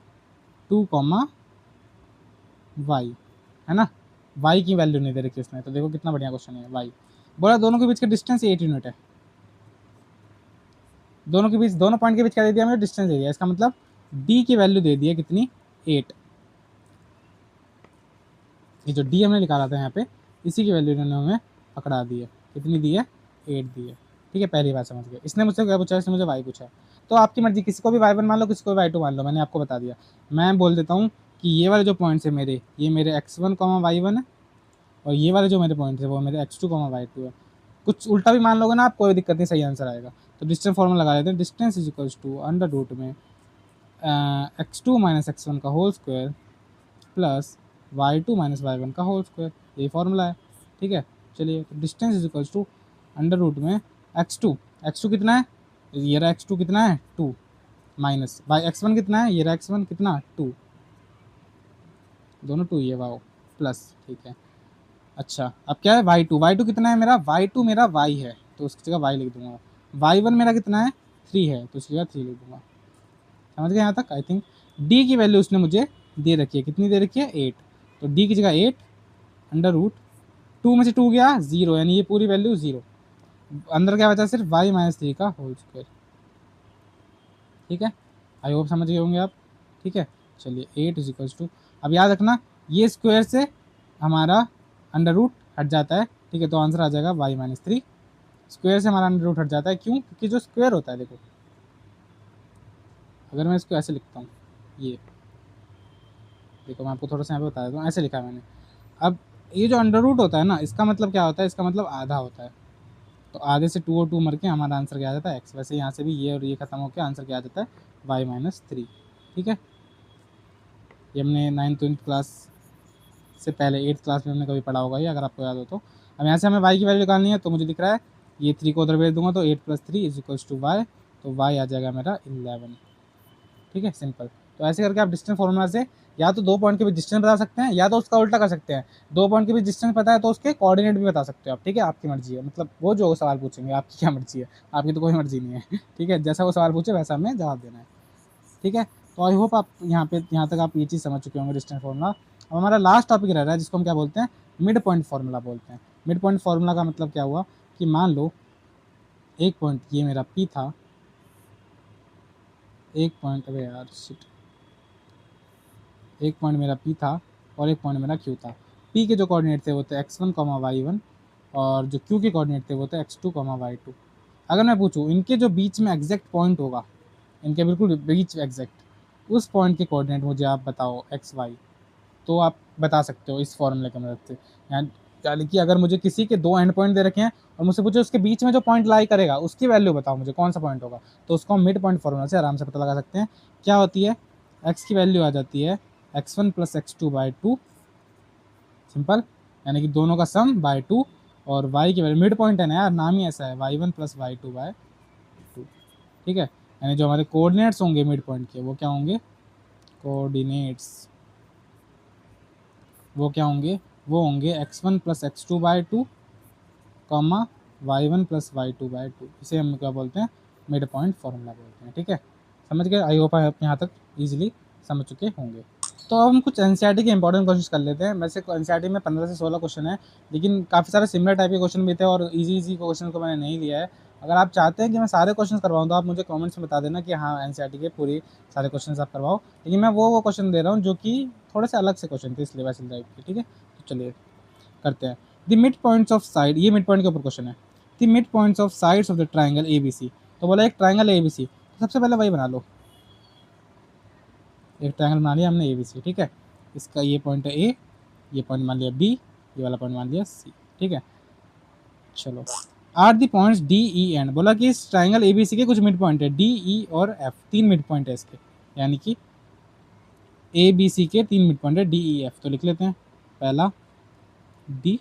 2,y, है ना। y की वैल्यू नहीं दे रखी उसने, तो देखो कितना बढ़िया क्वेश्चन है। y बोला दोनों के बीच का डिस्टेंस 8 यूनिट है, दोनों के बीच, दोनों पॉइंट के बीच क्या दे दिया, मुझे डिस्टेंस दे दिया। इसका मतलब d की वैल्यू दे दी है कितनी, 8। ये जो d हमने निकाला था यहाँ पे, इसी की वैल्यू इन्होंने हमें पकड़ा दी है, कितनी दी है, 8 दी है, ठीक है। पहली बात समझ गए। इसने मुझसे क्या पूछा, इसने मुझे y पूछा, तो आपकी मर्जी, किसी को भी y1 मान लो, किसी को भी y2 मान लो, मैंने आपको बता दिया। मैं बोल देता हूँ कि ये वाले जो पॉइंट्स है मेरे, ये मेरे x1, y1 है, और ये वाले जो मेरे पॉइंट्स है वो मेरे x2, y2 है। कुछ उल्टा भी मान लोगे ना आप, कोई दिक्कत नहीं, सही आंसर आएगा। तो डिस्टेंस फॉर्मूला लगा देते हैं, distance is equals to under root में x2 माइनस x1 का whole square plus y2 minus y1 का होल स्क्वायर, यही फॉर्मूला है। ठीक है, चलिए तो distance is equals to under root में x2 कितना है, ये रहा x2 कितना है 2 माइनस बाई x1 कितना है, ये रहा x1 कितना 2, दोनों 2 ये वाओ प्लस। ठीक है, अच्छा अब क्या है y2 कितना है मेरा, y2 मेरा y है तो उसकी जगह y लिख दूंगा, y1 मेरा कितना है 3 है तो उसकी जगह 3 लिख दूंगा। समझ गए यहाँ तक? आई थिंक d की वैल्यू उसने मुझे दे रखी है, कितनी दे रखी है 8, तो d की जगह 8 अंडर रूट 2 में से 2 गया 0, यानी ये पूरी वैल्यू 0, अंदर क्या बचा सिर्फ y माइनस 3 का होल स्क्वायर। ठीक है, आई होप समझ गए होंगे आप। ठीक है, चलिए 8 इज इक्वल्स टू, अब याद रखना ये स्क्वायर से हमारा अंडर रूट हट जाता है। ठीक है, तो आंसर आ जाएगा y माइनस 3, स्क्वायर से हमारा अंडर रूट हट जाता है, क्यों? क्योंकि जो स्क्वायर होता है, देखो अगर मैं इसको ऐसे लिखता हूँ, ये देखो मैं आपको थोड़ा सा यहाँ पे बता देता हूँ, ऐसे लिखा है मैंने। अब ये जो अंडर रूट होता है ना, इसका मतलब क्या होता है, इसका मतलब आधा होता है, तो आधे से 2 और 2 मर के हमारा आंसर क्या आ जाता है x। वैसे यहाँ से भी ये और ये खत्म होकर आंसर क्या आ जाता है y माइनस 3। ठीक है, ये हमने 9th क्लास से पहले 8th क्लास में हमने कभी पढ़ा होगा ये, अगर आपको याद हो तो। अब यहाँ से हमें y की वैल्यू निकालनी है, तो मुझे दिख रहा है ये 3 को उधर भेज दूंगा तो 8 + 3 इज इक्वल्स टू y, तो y आ जाएगा मेरा 11। ठीक है, सिंपल। तो ऐसे करके आप डिस्टेंस फॉर्मूला से या तो 2 पॉइंट के बीच डिस्टेंस बता सकते हैं, या तो उसका उल्टा कर सकते हैं, 2 पॉइंट के बीच डिस्टेंस पता है तो उसके कोऑर्डिनेट भी बता सकते हो आप। ठीक है, आपकी मर्जी है, मतलब वो जो सवाल पूछेंगे आपकी क्या मर्जी है, आपकी तो कोई मर्जी नहीं है। ठीक है, जैसा वो सवाल पूछे वैसा हमें जवाब देना है। ठीक है, तो आई होप आप यहाँ तक आप ये चीज़ समझ चुके होंगे डिस्टेंस फॉर्मूला। अब हमारा लास्ट टॉपिक रह रहा है जिसको हम क्या बोलते हैं, मिड पॉइंट फार्मूला बोलते हैं। मिड पॉइंट फार्मूला का मतलब क्या हुआ कि मान लो एक पॉइंट ये मेरा P था, एक पॉइंट, अरे यार शिट, एक पॉइंट मेरा P था और एक पॉइंट मेरा Q था। P के जो कोऑर्डिनेट थे वो थे x1, y1, और जो Q के कोऑर्डिनेट थे वो थे x2, y2। अगर मैं पूछूँ इनके जो बीच में एग्जैक्ट पॉइंट होगा, इनके बिल्कुल बीच एग्जैक्ट, उस पॉइंट के कोऑर्डिनेट मुझे आप बताओ x y, तो आप बता सकते हो इस फॉर्मूले की मदद से। यानी कि अगर मुझे किसी के 2 एंड पॉइंट दे रखे हैं और मुझसे पूछे उसके बीच में जो पॉइंट लाई करेगा उसकी वैल्यू बताओ मुझे कौन सा पॉइंट होगा, तो उसको हम मिड पॉइंट फॉर्मूला से आराम से पता लगा सकते हैं। क्या होती है, x की वैल्यू आ जाती है x1 + x2/2, सिंपल, यानी कि दोनों का सम बाय 2, और y की वैल्यू, मिड पॉइंट है ना यार, नाम ही ऐसा है, y1 + y2/2। ठीक है, यानी जो हमारे कोऑर्डिनेट्स होंगे मिड पॉइंट के वो क्या होंगे, कोऑर्डिनेट्स वो क्या होंगे, वो होंगे x1 + x2/2, y1 + y2/2। इसे हम क्या बोलते हैं, मिड पॉइंट फार्मूला बोलते हैं। ठीक है, समझ गए? आई होप आप यहाँ तक इजीली समझ चुके होंगे। तो अब हम कुछ एनसीईआरटी के इंपॉर्टेंट क्वेश्चन कर लेते हैं। वैसे एनसीईआरटी में 15 से 16 क्वेश्चन है, लेकिन काफ़ी सारे सिमिलर टाइप के क्वेश्चन भी थे और इजी क्वेश्चन को मैंने नहीं लिया है। अगर आप चाहते हैं कि मैं सारे क्वेश्चन करवाऊँ तो आप मुझे कमेंट्स में बता देना कि हाँ एनसीईआरटी के पूरी सारे क्वेश्चन आप करवाओ, लेकिन मैं वो क्वेश्चन दे रहा हूँ जो कि थोड़े से अलग से क्वेश्चन थे, इसलिए वैसे टाइप के। ठीक है, तो चलिए करते हैं। The mid points of side, ये मिड पॉइंट के ऊपर क्वेश्चन है। The mid points of sides of the triangle ABC, तो बोला एक ट्राइंगल ABC, तो सबसे पहले वही बना लो, एक ट्राइंगल बना लिया हमने ABC। ठीक है, इसका ये पॉइंट है A, ये पॉइंट मान लिया B, ये वाला पॉइंट मान लिया C। ठीक है, चलो आर दी पॉइंट्स DE बोला कि इस ट्राइंगल ABC के कुछ मिड पॉइंट है DE और F, 3 मिड पॉइंट है इसके, यानी कि ABC के 3 मिड पॉइंट है DEF। तो लिख लेते हैं, पहला D,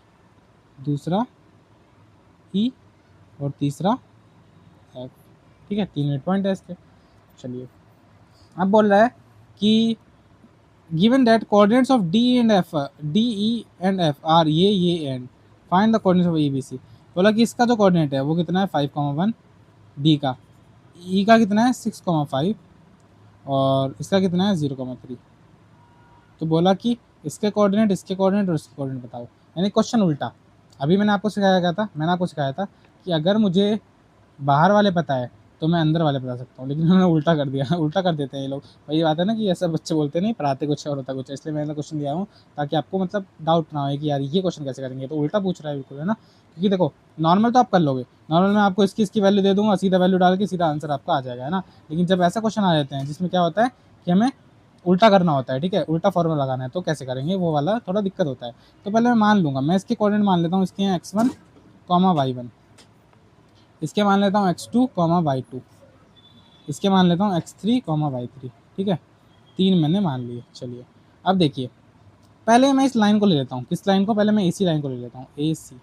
दूसरा E और तीसरा F। ठीक है, 3 मिड पॉइंट है इसके। चलिए अब बोल रहा है कि given that coordinates of DE and F are ये and find the coordinates of ABC। बोला कि इसका जो कोऑर्डिनेट है वो कितना है 5,1, D का, E का कितना है 6,5 और इसका कितना है 0,3। तो बोला कि इसके कोऑर्डिनेट, इसके कोऑर्डिनेट और इसके कोऑर्डिनेट बताओ, यानी क्वेश्चन उल्टा। अभी मैंने आपको सिखाया था कि अगर मुझे बाहर वाले पता है तो मैं अंदर वाले बता सकता हूँ, लेकिन उन्होंने उल्टा कर दिया। उल्टा कर देते हैं ये लोग, वही बात है ना कि ऐसा बच्चे बोलते नहीं, पढ़ाते कुछ और होता कुछ, इसलिए मैंने क्वेश्चन दिया हूँ ताकि आपको मतलब डाउट ना हो कि यार ये क्वेश्चन कैसे करेंगे, तो उल्टा पूछ रहा है बिल्कुल, है ना। क्योंकि देखो नॉर्मल तो आप कर लोगे, नॉर्मल में आपको इसकी वैल्यू दे दूंगा, सीधा वैल्यू डाल के सीधा आंसर आपका आ जाएगा, है ना। लेकिन जब ऐसा क्वेश्चन आ जाते हैं जिसमें क्या होता है कि हमें उल्टा करना होता है, ठीक है, उल्टा फॉर्मूला लगाना है, तो कैसे करेंगे वो वाला थोड़ा दिक्कत होता है। तो पहले मैं मान लूँगा, मैं इसके कोऑर्डिनेट मान लेता हूँ, इसके हैं x1, y1, इसके मान लेता हूँ x2 कॉमा y2, इसके मान लेता हूँ x3 कॉमा y3, ठीक है, 3 मैंने मान लिए। चलिए अब देखिए, पहले मैं इस लाइन को ले लेता हूँ, किस लाइन को, पहले मैं AC लाइन को ले लेता हूँ, AC,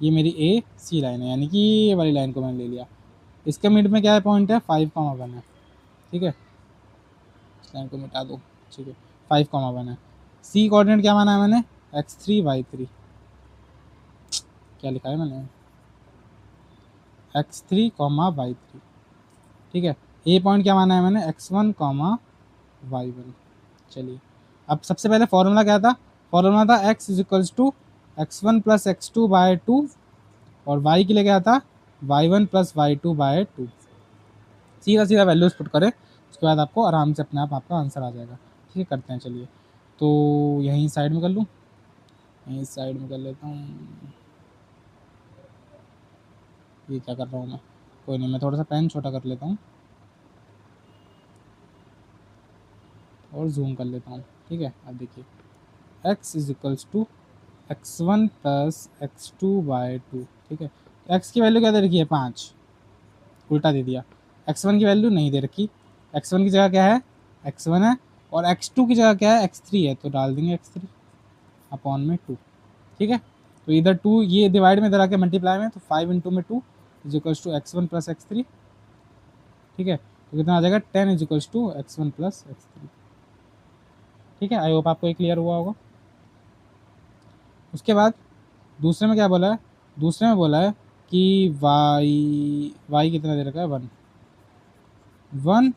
ये मेरी AC लाइन है, यानी कि ये वाली लाइन को मैंने ले लिया। इसके मिड में क्या है, पॉइंट है 5,1 है, ठीक है, इस लाइन को मिटा दो, ठीक है, 5,1 है। C कोऑर्डिनेट क्या माना है मैंने, x3 y3, क्या लिखा है मैंने, x3 कॉमा y3, ठीक है। A पॉइंट क्या माना है मैंने, x1 कॉमा y1। चलिए अब सबसे पहले फॉर्मूला क्या था, फॉर्मूला था x is equals to x1 plus x2 by 2, और y के लिए क्या था y1 प्लस y2 बाय 2। सीधा सीधा वैल्यूज पुट करें, उसके बाद आपको आराम से अपने आप आपका आंसर आ जाएगा, ठीक है। करते हैं, चलिए तो यहीं साइड में कर लूँ, यहीं साइड में कर लेता हूँ। ये क्या कर रहा हूँ मैं, कोई नहीं, मैं थोड़ा सा पेन छोटा कर लेता हूँ और जूम कर लेता हूँ, ठीक है। अब देखिए x is equals to x1 plus x2 by 2, ठीक है। x की वैल्यू क्या दे रखी है, 5, उल्टा दे दिया। x1 की वैल्यू नहीं दे रखी, x1 की जगह क्या है, x1 है, और x2 की जगह क्या है, x3 है, तो डाल देंगे x3 अपॉन में 2, ठीक है। तो इधर 2 ये डिवाइड में इधर आके मल्टीप्लाई में, तो 5 इंटू में 2 is equals to x1 plus x3, ठीक है। तो कितना आ जाएगा, 10 is equals to x1 plus x3, ठीक है। आई होप आपको ये क्लियर हुआ होगा। उसके बाद दूसरे में क्या बोला है, दूसरे में बोला है कि y कितना दे रखा है, 1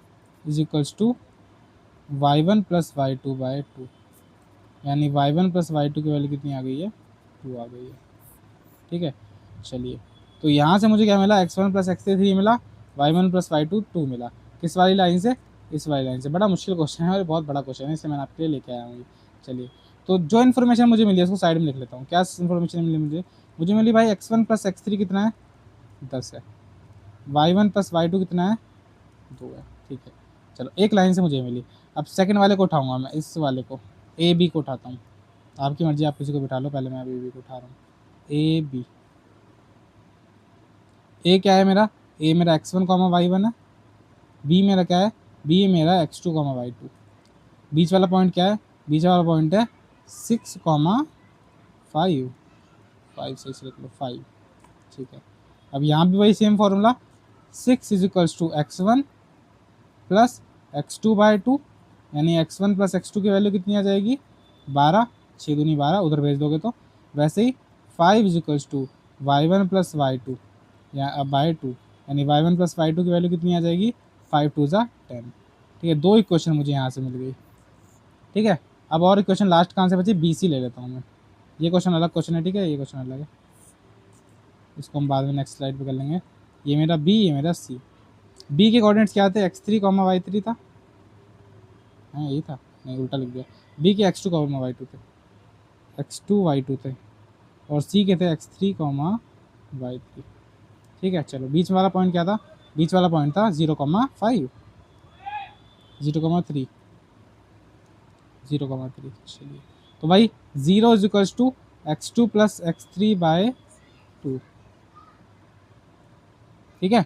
is equals to y1 plus y2 by 2, यानी y1 प्लस y2 की वैल्यू कितनी आ गई है, 2 आ गई है, ठीक है। चलिए तो यहाँ से मुझे क्या मिला, x1 प्लस x3 मिला, y1 प्लस y2 2 मिला, किस वाली लाइन से, इस वाली लाइन से। बड़ा मुश्किल क्वेश्चन है और बहुत बड़ा क्वेश्चन है, इसलिए मैंने आपके लिए लेके आया हूँ। चलिए तो जो इन्फॉर्मेशन मुझे मिली है उसको साइड में लिख लेता हूँ। क्या इन्फॉर्मेशन मिली मुझे, मुझे मिली भाई x1 प्लस x3 कितना है, 10 है, y1 प्लस y2 कितना है, 2 है, ठीक है। चलो एक लाइन से मुझे मिली। अब सेकंड वाले को उठाऊंगा मैं, इस वाले को ए बी को उठाता हूँ, आपकी मर्जी, आप किसी को बिठा लो, पहले मैं अभी बी को उठा रहा हूँ। ए बी, ए क्या है मेरा, ए मेरा x1 कॉमा y1 है, बी मेरा क्या है, बी मेरा x2 कॉमा y2, बीच वाला पॉइंट क्या है, बीच वाला पॉइंट है 6 कॉमा 5, 5 से लिख लो 5, ठीक है। अब यहाँ भी वही same formula, 6 is equals to x1 plus x2 by 2, यानी x1 प्लस x2 की वैल्यू कितनी आ जाएगी, 12, 6 दूनी 12, उधर भेज दोगे तो। वैसे ही 5 is equals to y1 plus y2 या बाय 2, यानी y1 प्लस y2 की वैल्यू कितनी आ जाएगी, 5 2 ज़ा 10, ठीक है। 2 इक्वेशन मुझे यहाँ से मिल गई, ठीक है। अब और इक्वेशन लास्ट कहाँ से बची, बी सी ले लेता हूँ मैं, ये क्वेश्चन अलग क्वेश्चन है, ठीक है, ये क्वेश्चन अलग है, इसको हम बाद में नेक्स्ट स्लाइड पे कर लेंगे। ये मेरा बी, ये मेरा सी। बी के कोऑर्डिनेट्स क्या थे, x3 कॉमा y3 था, हाँ यही था, नहीं उल्टा लिख दिया। बी के x2 कॉमा y2 थे, x2 y2 थे, और सी के थे x3 कॉमा y3, ठीक है। चलो बीच वाला पॉइंट क्या था, बीच वाला पॉइंट था 0,5, 0,3, 0,3। चलिए तो भाई 0 is equals to x2 plus x3 by 2, ठीक है।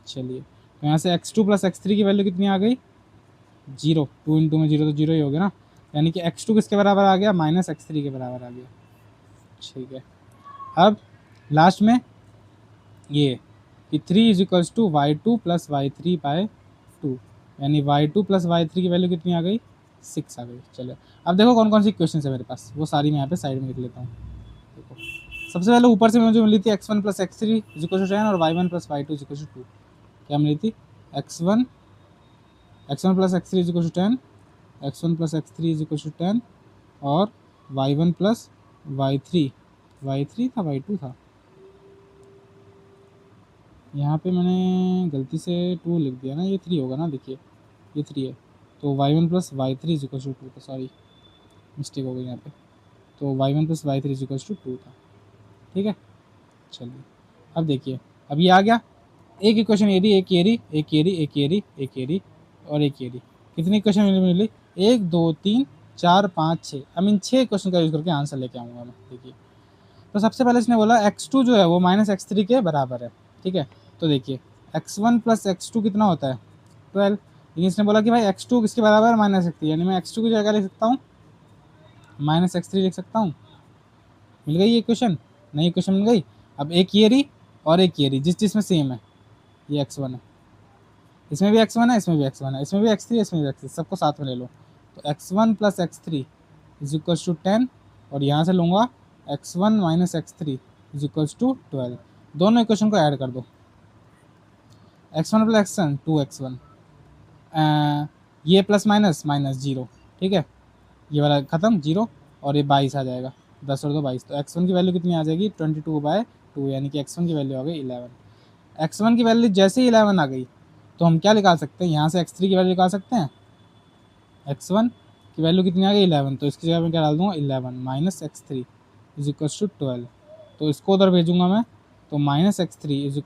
चलिए तो यहाँ से x2 प्लस x3 की वैल्यू कितनी आ गई, 0, 2 इंटू में 0 तो 0 ही हो गया ना, यानी कि x2 किसके बराबर आ गया, माइनस x3 के बराबर आ गया, ठीक है। अब लास्ट में ये कि 3 is equals to y2 plus y3 by 2, यानी y2 प्लस y3 की वैल्यू कितनी आ गई, 6 आ गई। चलो अब देखो कौन कौन सी क्वेश्चन है मेरे पास, वो सारी मैं यहाँ पे साइड में लिख लेता हूँ। देखो सबसे पहले ऊपर से मुझे मिली थी x1 plus x3 is equal to 10 और y1 plus y2 is equal to 2। क्या मिली थी, x1 plus x3 is equal to 10, x1 plus x3 is equal to 10, और y1 प्लस y3 था, y2 था, यहाँ पे मैंने गलती से 2 लिख दिया ना, ये 3 होगा ना, देखिए ये 3 है, तो y1 plus y3 is equal to 2 था, सॉरी मिस्टेक हो गई यहाँ पे, तो y1 plus y3 is equal to 2 था, ठीक है। चलिए अब देखिए, अब ये आ गया, एक इक्वेशन ये रही, एक ये रही, एक ये रही, एक ये रही, एक ये रही, और एक ये रही, कितनी इक्वेशन मिली, 1 2 3 4 5 6, आई मीन 6 क्वेश्चन का यूज़ करके आंसर लेके आऊँगा मैं। देखिए तो सबसे पहले इसने बोला x2 जो है वो -x3 के बराबर है, ठीक है। तो देखिए x1 + x2 कितना होता है 12, लेकिन इसने बोला कि भाई x2 किसके बराबर है -x3, यानी मैं x2 की जगह लिख सकता हूँ -x3 लिख सकता हूँ। मिल गई ये इक्वेशन, नई इक्वेशन मिल गई। अब एक ये रही और एक ये रही, जिसमें सेम है, ये x1 है, इसमें भी x1 है, इसमें भी x1 है, इसमें भी x3 है, इसमें भी x3, सबको साथ में ले लो। तो x1 + x3 = 10, और यहाँ से लूँगा x1 - x3 = 12। दोनों इक्वेशन को ऐड कर दो, x1 + x1 2x1, ये प्लस माइनस -0, ठीक है, ये वाला खत्म 0, और ये 22 आ जाएगा, 10 और 2 22। तो x1 की वैल्यू कितनी आ जाएगी 22/2, यानी कि x1 की वैल्यू आ गई 11। x1 की वैल्यू जैसे ही 11 आ गई तो हम क्या निकाल सकते हैं, यहाँ से x3 की वैल्यू निकाल सकते हैं। x1 की वैल्यू कितनी आ गई 11, तो इसकी जगह मैं क्या डाल दूँगा 11 - x3 = 12। तो इसको उधर भेजूँगा मैं, तो -x3 =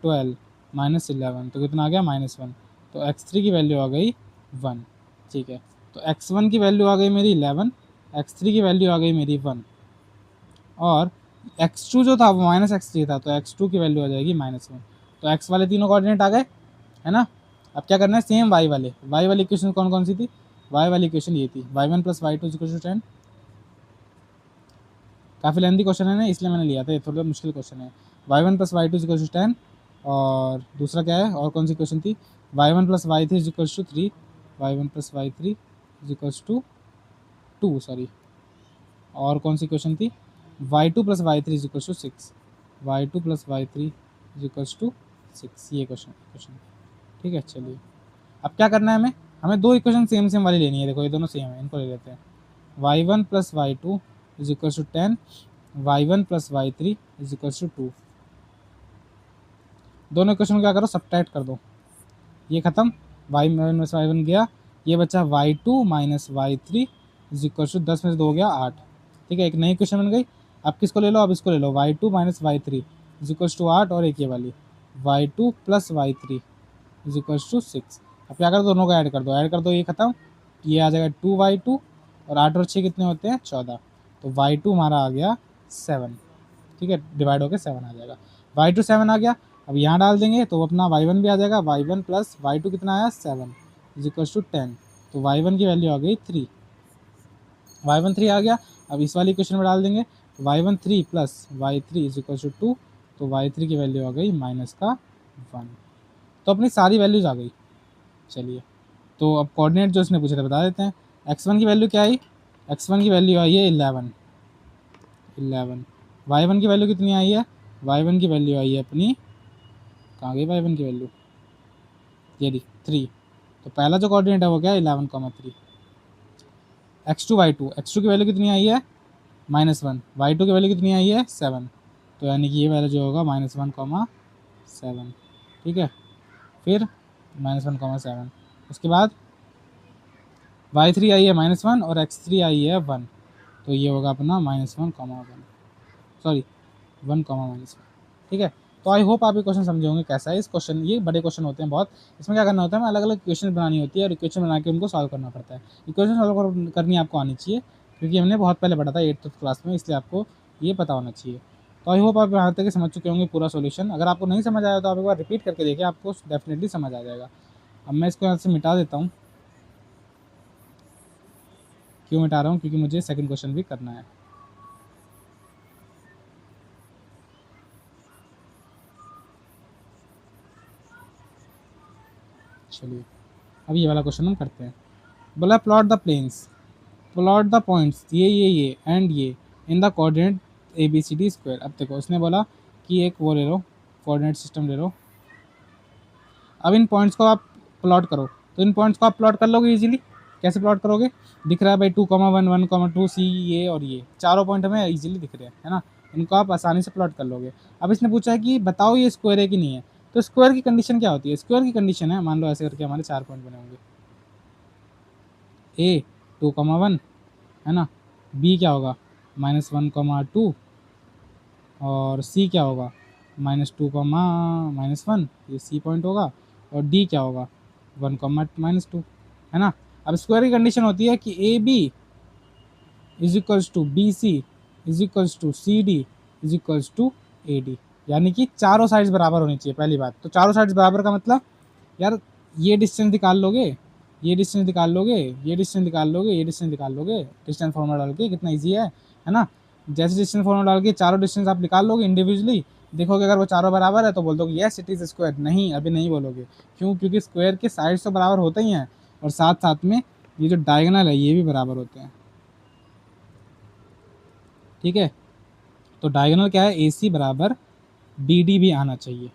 12 - 11, तो कितना आ गया -1। तो x3 की वैल्यू आ गई 1, ठीक है। तो x1 की वैल्यू आ गई मेरी 11, x3 की वैल्यू आ गई मेरी 1, और x2 जो था वो -x3 था, तो x2 की वैल्यू आ जाएगी -1। तो x वाले तीनों कोऑर्डिनेट आ गए, है ना। अब क्या करना है, सेम y वाली इक्वेशन कौन कौन सी थी, y वाली इक्वेशन ये थी, y1 + y2 = 10। काफ़ी लेंथी क्वेश्चन है ना, इसलिए मैंने लिया था, ये थोड़ा मुश्किल क्वेश्चन है। y1 + y2 = 10, और दूसरा क्या है, और कौन सी क्वेश्चन थी, y1 + y3 = 3, y1 + y3 = 2, sorry, और कौन सी क्वेश्चन थी, y2 + y3 = 6, y2 + y3 = 6, ये क्वेश्चन, ठीक है। चलिए अब क्या करना है, हमें दो इक्वेशन सेम वाली लेनी है। देखो ये दोनों सेम है, इनको ले लेते हैं। y1 + y2 = 10, y1 + y3 = 2। दोनों इक्वेशन क्या करो, सब्ट्रैक्ट कर दो, ये खत्म, y1 + y1 गया, ये बचा y2 - y3 = 10 में से 2 हो गया 8, ठीक है। एक नई इक्वेशन बन गई। अब किसको ले लो, अब इसको ले लो, y2 - y3 = 8, और एक ये वाली y2 + y3 = 6। अब क्या कर दो, दोनों को ऐड कर दो, ये खत्म, ये आ जाएगा 2y2, और 8 और 6 कितने होते हैं 14। तो y2 हमारा आ गया 7, ठीक है, डिवाइड होकर 7 आ जाएगा, y2 7 आ गया। अब यहाँ डाल देंगे तो अपना y1 भी आ जाएगा, y1 + y2 कितना आया 7 = 10। तो y1 की वैल्यू आ गई 3, y1 3 आ गया। अब इस वाली इक्वेशन में डाल देंगे, y1 3 + y3 = 2, तो y3 की वैल्यू आ गई -1। तो अपनी सारी वैल्यूज़ आ गई। चलिए तो अब कोऑर्डिनेट जो इसने पूछे थे बता देते हैं। x1 की वैल्यू क्या आई, x1 की वैल्यू आई है 11, y1 की वैल्यू कितनी आई है, y1 की वैल्यू आई है अपनी, कहाँ गई y1 की वैल्यू, ये दी 3। तो पहला जो कोऑर्डिनेट है वो क्या है 11,3। x2 की वैल्यू कितनी आई है -1, y2 की वैल्यू कितनी आई है 7, तो यानी कि ये वैल्यू जो होगा -1,7, ठीक है। फिर -1,7, उसके बाद y3 आई है -1 और x3 आई है 1, तो ये होगा अपना -1,1, सॉरी 1,-1, ठीक है। तो आई होप आप ये क्वेश्चन समझे होंगे कैसा है। इस क्वेश्चन, ये बड़े क्वेश्चन होते हैं बहुत, इसमें क्या करना होता है, हमें अलग अलग इक्वेशन बनानी होती है, और इक्वेशन बना के उनको सॉल्व करना पड़ता है। इक्वेशन सॉल्व करनी आपको आनी चाहिए, क्योंकि हमने बहुत पहले पढ़ा था 8th क्लास में, इसलिए आपको ये पता होना चाहिए। तो आई होप आप यहाँ तक समझ चुके होंगे पूरा सोल्यूशन। अगर आपको नहीं समझ आया तो आप एक बार रिपीट करके देखिए, आपको डेफिनेटली समझ आ जाएगा। अब मैं इसको यहाँ से मिटा देता हूँ। क्यों मिटा रहा हूँ, क्योंकि मुझे सेकंड क्वेश्चन भी करना है। चलिए अब ये वाला क्वेश्चन हम करते हैं। बोला plot the planes, plot the points ये एंड ये इन द कोऑर्डिनेट ABCD²। अब देखो उसने बोला कि एक वो ले लो, कोऑर्डिनेट सिस्टम ले लो। अब इन पॉइंट्स को आप प्लॉट करो, तो इन पॉइंट्स को आप प्लॉट कर लोगे इजीली। कैसे प्लॉट करोगे, दिख रहा है भाई 2,1 1,2 C, ये और ये चारों पॉइंट हमें इजीली दिख रहे हैं, है ना, इनको आप आसानी से प्लॉट कर लोगे। अब इसने पूछा है कि बताओ ये स्क्वायर है कि नहीं है, तो स्क्वायर की कंडीशन क्या होती है, स्क्वायर की कंडीशन है, मान लो ऐसे करके हमारे 4 पॉइंट बने होंगे, A 2,1, है ना, B क्या होगा -1,2, और C क्या होगा -2, -1, ये C पॉइंट होगा, और D क्या होगा 1, -2, है ना। अब स्क्वायर की कंडीशन होती है कि AB = BC = CD is equals to AD, यानी कि चारों साइड्स बराबर होनी चाहिए पहली बात। तो चारों साइड्स बराबर का मतलब यार ये डिस्टेंस निकाल लोगे, ये डिस्टेंस निकाल लोगे, ये डिस्टेंस निकाल लोगे, ये डिस्टेंस निकाल लोगे, डिस्टेंस फॉर्मूला डाल के, कितना ईजी है ना। जैसे डिस्टेंस फॉर्मूला डाल के चारों डिस्टेंस आप निकाल लोगे इंडिविजुअली, देखोगे अगर वो चारों बराबर है तो बोल दोगे यस इट इज स्क्वायर। नहीं, अभी नहीं बोलोगे, क्यों? क्योंकि स्क्वायर के साइड्स तो बराबर होते ही हैं और साथ साथ में ये जो डायगोनल है ये भी बराबर होते हैं, ठीक है। तो डायगोनल क्या है, AC बराबर BD भी आना चाहिए।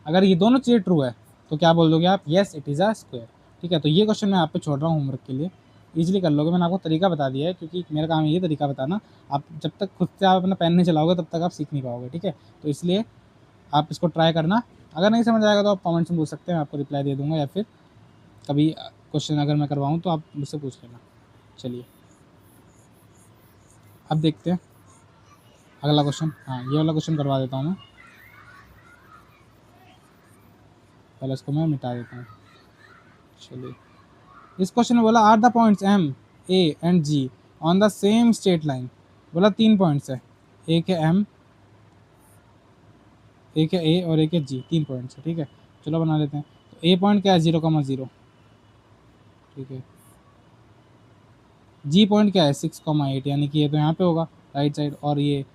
अगर ये दोनों चीज़ें ट्रू है तो क्या बोल दोगे आप, yes it is a square, ठीक है। तो ये क्वेश्चन मैं आप पे छोड़ रहा हूँ होमवर्क के लिए, इजीली कर लोगे। मैंने आपको तरीका बता दिया है क्योंकि मेरा काम है ये तरीका बताना। आप जब तक खुद से आप अपना पेन नहीं चलाओगे तब तक आप सीख नहीं पाओगे, ठीक है। तो इसलिए आप इसको ट्राई करना। अगर नहीं समझ आएगा तो आप कमेंट्स में पूछ सकते हैं, मैं आपको रिप्लाई दे दूंगा, या फिर कभी क्वेश्चन अगर मैं करवाऊँ तो आप मुझसे पूछ लेना। चलिए अब देखते हैं अगला क्वेश्चन। हाँ, ये वाला क्वेश्चन करवा देता हूँ मैं, पहले इसको मैं मिटा देता हूँ। चलिए, इस क्वेश्चन में बोला are the points M, A and G on the same straight line. बोला 3 पॉइंट्स है, एक है M, एक है A और एक है G, 3 पॉइंट्स है, ठीक है। चलो बना लेते हैं। तो A पॉइंट क्या है, 0,0, ठीक है। G पॉइंट क्या है, 6,8, यानी कि ये तो यहाँ पे होगा राइट साइड, और ये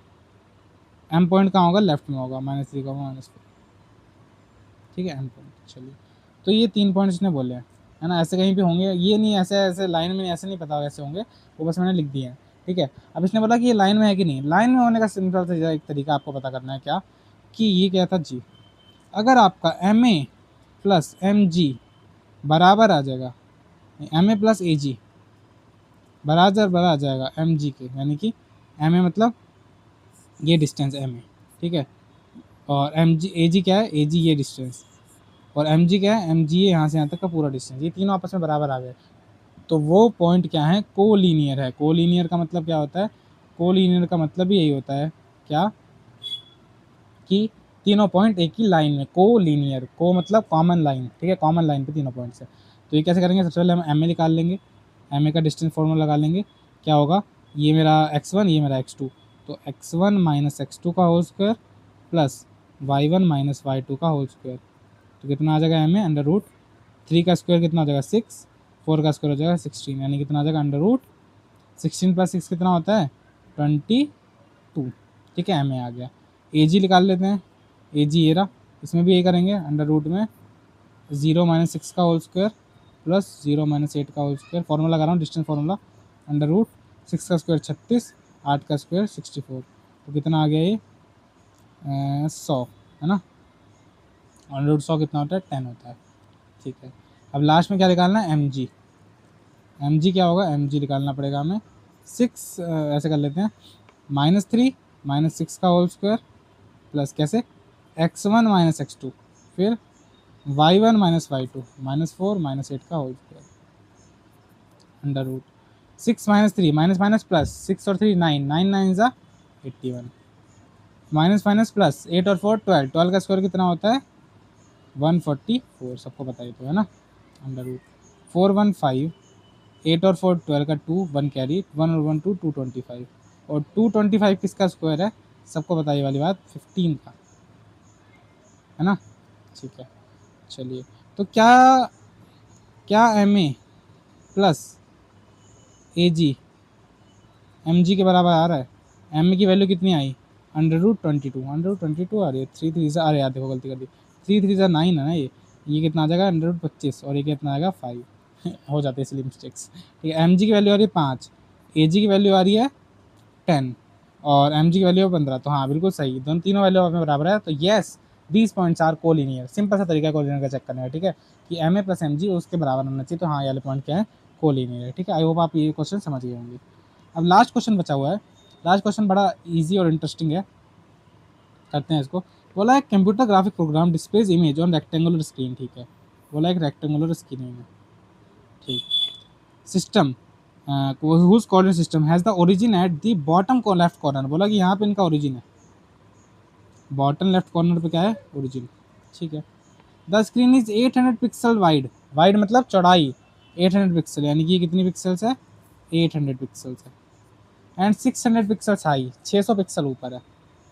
M पॉइंट कहाँ होगा, लेफ्ट में होगा, -3,-4, ठीक है, M पॉइंट। चलिए, तो ये 3 पॉइंट्स इसने बोले हैं, है ना। ऐसे कहीं पे होंगे, ये नहीं ऐसे ऐसे लाइन में ऐसे नहीं पता ऐसे होंगे, वो बस मैंने लिख दिए हैं, ठीक है। अब इसने बोला कि ये लाइन में है कि नहीं। लाइन में होने का सिंपल सा एक तरीका आपको पता करना है, क्या कि ये क्या था, G। अगर आपका MA प्लस MG बराबर आ जाएगा, MA प्लस AG बराबर आ जाएगा MG के, यानी कि MA मतलब ये डिस्टेंस M है, ठीक है। और AG क्या है, AG ये डिस्टेंस, और MG क्या है, MG ये यहाँ से यहाँ तक का पूरा डिस्टेंस, ये तीनों आपस में बराबर आ गए। तो वो पॉइंट क्या है, कोलीनियर है। कोलीनियर का मतलब क्या होता है, कोलीनियर का मतलब ही यही होता है क्या, कि तीनों पॉइंट एक ही लाइन में, कोलीनियर, को मतलब कॉमन लाइन, ठीक है, कॉमन लाइन पे तीनों पॉइंट्स है। तो ये कैसे करेंगे, सबसे पहले हम MA निकाल लेंगे, MA का डिस्टेंस फॉर्मूला लगा लेंगे। क्या होगा, ये मेरा x1, ये मेरा x2, तो x1 माइनस x2 का whole square plus y1 minus y2 का होल स्क्वायर, तो कितना आ जाएगा MA, √3 का स्क्वायर कितना हो जाएगा 6, 4 का स्क्वायर हो जाएगा 16, यानी कितना आ जाएगा √16 प्लस 6 कितना होता है 22, ठीक है। MA आ गया। AG निकाल लेते हैं, AG ये रहा, इसमें भी यही करेंगे, अंडर रूट में 0 माइनस 6 का होल स्क्वायर प्लस 0 माइनस 8 का होल स्क्वायर, फॉर्मूला लगा रहा हूँ डिस्टेंस फार्मूला, अंडर रूट 6 का स्क्वायर 36, 8 का स्क्वायर 64, तो कितना आ गया ये 100, है ना। अंडर रूट 100 कितना होता है, 10 होता है, ठीक है। अब लास्ट में क्या निकालना है, MG क्या होगा, MG निकालना पड़ेगा हमें 6, ऐसे कर लेते हैं, -3 माइनस 6 का होल स्क्वायर प्लस कैसे x1 माइनस x2, फिर y1 माइनस y2 -4 माइनस 8 का whole square, under root 6 minus 3 minus minus plus 6 और 3 9, 9 9 ज़ा 81, माइनस माइनस प्लस 8 और 4 12, 12 का स्क्वायर कितना होता है 144, सबको पता ही तो है ना। अंडर रूट 415, 8 और 4 12 का 2, 1 कैरी, 1 और 1 2, 225, और 225 किसका स्क्वायर है, सबको बताइए वाली बात 15 का, है ना, ठीक है। चलिए, तो क्या क्या MA प्लस AG MG के बराबर आ रहा है। MA की वैल्यू कितनी आई, अंडर रूट 22 आ रही है, 3 3 अरे यार देखो गलती कर दी, 3 3 9 है ना, ये कितना आ जाएगा अंडर रूट 25, और ये कितना आएगा 5 हो जाते हैं इसलिए मिस्टेक्स, ठीक है। MG की वैल्यू आ रही है 5, AG की वैल्यू आ रही है 10, और MG की वैल्यू 15, तो हाँ बिल्कुल सही, दोनों तीनों वैल्यू आपके बराबर है। तो yes these points are collinear, simple सा तरीका है कोलिनियर का चेक करने का, ठीक है, कि MA प्लस MG उसके बराबर होना चाहिए, तो हाँ ये वाले पॉइंट क्या है, कोलिनियर है, ठीक है। आई होप आप ये क्वेश्चन समझ गए होंगे। अब लास्ट क्वेश्चन बचा हुआ है, लास्ट क्वेश्चन बड़ा ईजी और इंटरेस्टिंग है, करते हैं इसको। बोला है computer graphic program displays image on rectangular screen, ठीक है, बोला एक रेक्टेंगुलर स्क्रीन है, ठीक। System whose coordinate system has the origin at the bottom left corner, बोला कि यहाँ पे इनका ओरिजिन है, बॉटम लेफ्ट कॉर्नर पे क्या है, ओरिजिन, ठीक है। The screen is 800 pixel wide, wide मतलब चौड़ाई 800 पिक्सल, यानी कि कितनी पिक्सल्स है 800 पिक्सल्स है, एंड 600 पिक्सल्स हाई, 600 पिक्सल ऊपर है,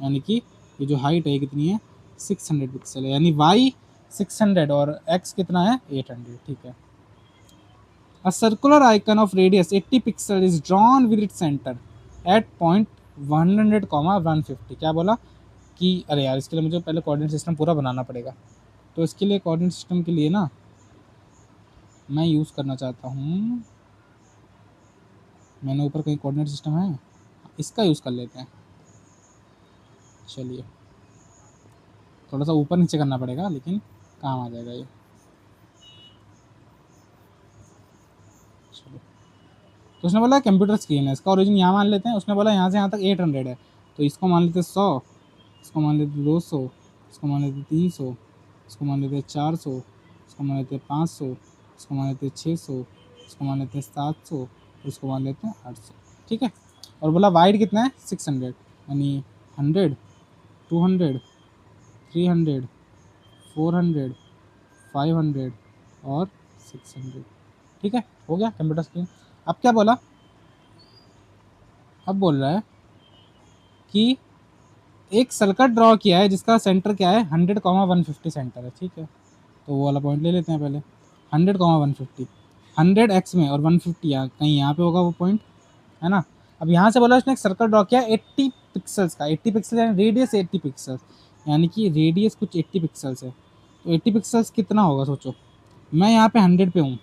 यानी कि ये जो हाइट है कितनी है 600 पिक्सल है, यानी वाई 600 और एक्स कितना है 800। ठीक है। A circular icon of radius 80 pixel is drawn with its center at point 100, 150। क्या बोला कि अरे यार इसके लिए मुझे पहले कोऑर्डिनेट सिस्टम पूरा बनाना पड़ेगा। तो इसके लिए कोऑर्डिनेट सिस्टम के लिए ना मैं यूज़ करना चाहता हूँ, मैंने ऊपर कहीं कोऑर्डिनेट सिस्टम है, इसका यूज़ कर लेते हैं। चलिए थोड़ा सा ऊपर नीचे करना पड़ेगा लेकिन काम आ जाएगा ये। चलो तो उसने बोला कंप्यूटर स्क्रीन है, इसका ओरिजिन यहाँ मान लेते हैं। उसने बोला यहाँ से यहाँ तक 800 है, तो इसको मान लेते 100, इसको मान लेते 200, इसको मान लेते 300, इसको मान लेते 400, इसको मान लेते 500, इसको मान लेते 600, इसको मान लेते 700, इसको मान लेते हैं 800। ठीक है। और बोला वाइड कितना है 600, यानी 100, 200, 300, 400, 500 और 600। ठीक है, हो गया कंप्यूटर स्क्रीन। अब क्या बोला, अब बोल रहा है कि एक सर्कल ड्रॉ किया है जिसका सेंटर क्या है 100, 150 सेंटर है। ठीक है, तो वो वाला पॉइंट ले लेते हैं पहले। 100, 150, 100 एक्स में और 150 यहाँ कहीं यहाँ पे होगा वो पॉइंट, है ना। अब यहाँ से बोला उसने एक सर्कल ड्रॉ किया 80 पिक्सल्स का। 80 पिक्सल यानी रेडियस 80 पिक्सल्स, यानी कि रेडियस कुछ 80 पिक्सल्स है। तो 80 पिक्सल्स कितना होगा सोचो। मैं यहाँ पे 100 पे हूँ।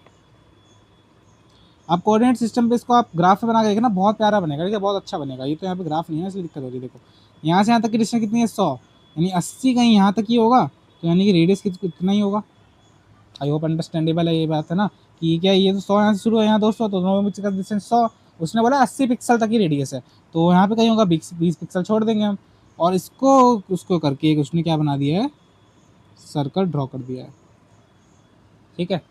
आप कोऑर्डिनेट सिस्टम पे इसको आप ग्राफ में बना के देखना, बहुत प्यारा बनेगा। ठीक है, बहुत अच्छा बनेगा। ये तो यहाँ पे ग्राफ नहीं है इसलिए दिक्कत हो रही है। देखो यहाँ से यहाँ तक की डिस्टेंस कितनी है 100, यानी 80 कहीं यहाँ तक ही होगा, तो यानी कि रेडियस कितना ही होगा। आई होप अंडरस्टैंडेबल है ये बात, है ना। कि क्या ये तो 100 यहाँ से शुरू है, यहाँ 200, तो दोनों बीच का डिस्टेंस 100। उसने बोला 80 पिक्सल तक ही रेडियस है, तो यहाँ पे कहीं होगा 20 पिक्सल छोड़ देंगे हम। और इसको उसको करके उसने क्या बना दिया है, सर्कल ड्रॉ कर दिया है। ठीक है,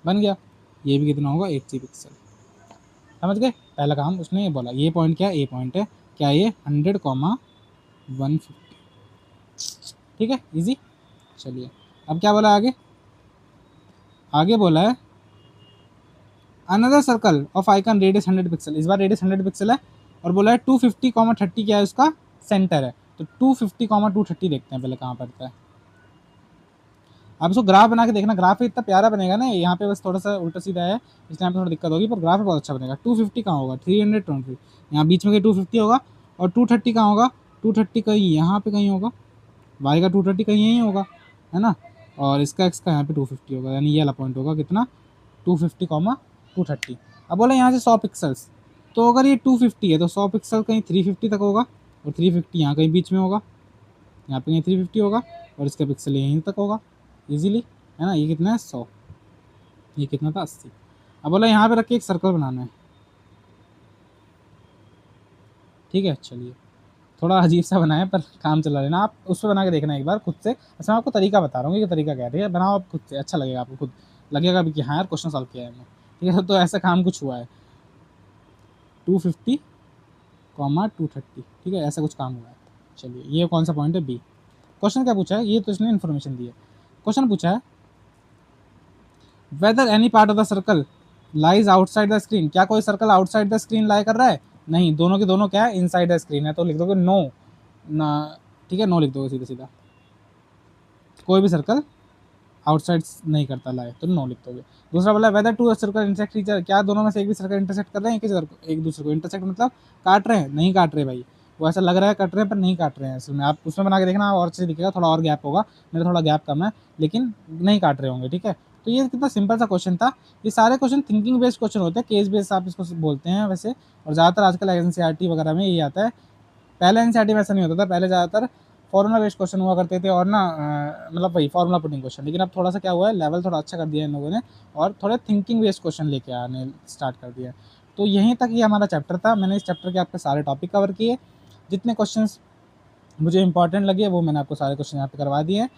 बन गया। ये भी कितना होगा 80 पिक्सल। समझ गए, पहला काम उसने ये बोला। ये पॉइंट क्या है, ए पॉइंट है क्या, ये 100, 150। ठीक है, इजी। चलिए अब क्या बोला आगे, आगे बोला है another circle of icon radius 100 pixel. इस बार रेडियस 100 पिक्सल है और बोला है 250, 30 क्या है उसका सेंटर है। तो 250, 230 देखते हैं पहले कहाँ पड़ता है। आप इसको ग्राफ बना के देखना, ग्राफ इतना प्यारा बनेगा ना। यहाँ पे बस थोड़ा सा उल्टा सीधा है इसलिए यहाँ पे थोड़ा दिक्कत होगी, पर ग्राफ बहुत अच्छा बनेगा। 250 कहाँ होगा, 320, यहाँ बीच में कहीं 250 होगा। और 230 कहाँ होगा, 230 कहीं यहाँ पे कहीं होगा। वाई का 230 कहीं यहीं होगा, है ना। और इसका एक्स का यहाँ पे 250 होगा, यानी ये वाला पॉइंट होगा कितना 250, 230। अब बोला यहाँ से 100 पिक्सल्स, तो अगर ये 250 है तो 100 पिक्सल कहीं 350 तक होगा, और 350 यहाँ कहीं बीच में होगा, यहाँ पे कहीं 350 होगा, और इसका पिक्सल यहीं तक होगा इजीली, है ना। ये कितना है 100, ये कितना था 80। अब बोला यहाँ पे रख के एक सर्कल बनाना है। ठीक है, चलिए थोड़ा अजीब सा बनाया पर काम चला लेना। आप उस पर बना के देखना एक बार खुद से। अच्छा मैं आपको तरीका बता रहा हूँ कि तरीका क्या है। ठीक है, बनाओ आप खुद से, अच्छा लगेगा आपको, खुद लगेगा भी कि हाँ यार क्वेश्चन सॉल्व किया है मैंने। ठीक है, तो ऐसा काम कुछ हुआ है 250, 230। ठीक है, ऐसा कुछ काम हुआ है। चलिए ये कौन सा पॉइंट है बी। क्वेश्चन क्या पूछा है, ये तो इसने इन्फॉर्मेशन दी है। क्वेश्चन पूछा है whether any part of the circle lies outside the screen. क्या कोई सर्कल आउटसाइड द स्क्रीन लाई कर रहा है, नहीं, दोनों के दोनों क्या है इनसाइड द स्क्रीन है। तो लिख दोगे नो ना। ठीक है, नो लिख दोगे सीधा सीधा। कोई भी सर्कल आउटसाइड नहीं करता लाए तो नो लिख दोगे। दूसरा बोला whether two circle intersect each other. क्या दोनों में से एक भी सर्कल इंटरसेक्ट कर रहे हैं एक दूसरे को। इंटरसेक्ट मतलब काट रहे हैं, नहीं काट रहे भाई। वो ऐसा लग रहा है कट रहे हैं पर नहीं काट रहे हैं असल में। आप उसमें बना के देखना और अच्छे दिखेगा, थोड़ा और गैप होगा, मेरा थोड़ा गैप कम है, लेकिन नहीं काट रहे होंगे। ठीक है, तो ये कितना सिंपल सा क्वेश्चन था। ये सारे क्वेश्चन थिंकिंग बेस्ड क्वेश्चन होते हैं, केस बेस्ड आप इसको बोलते हैं वैसे। और ज़्यादातर आजकल एनसीईआरटी वगैरह में यही आता है। पहले एनसीईआरटी में ऐसा नहीं होता था, पहले ज़्यादातर फॉर्मूला बेस्ड क्वेश्चन हुआ करते थे, और ना मतलब वही फॉर्मूला पुटिंग क्वेश्चन। लेकिन अब थोड़ा सा क्या हुआ है, लेवल थोड़ा अच्छा कर दिया इन लोगों ने, और थोड़े थिंकिंग बेस्ड क्वेश्चन लेके आने स्टार्ट कर दिया। तो यहीं तक ये हमारा चैप्टर था। मैंने इस चैप्टर के आपके सारे टॉपिक कवर किए, जितने क्वेश्चन मुझे इंपॉर्टेंट लगे वो मैंने आपको सारे क्वेश्चन यहाँ पे करवा दिए हैं।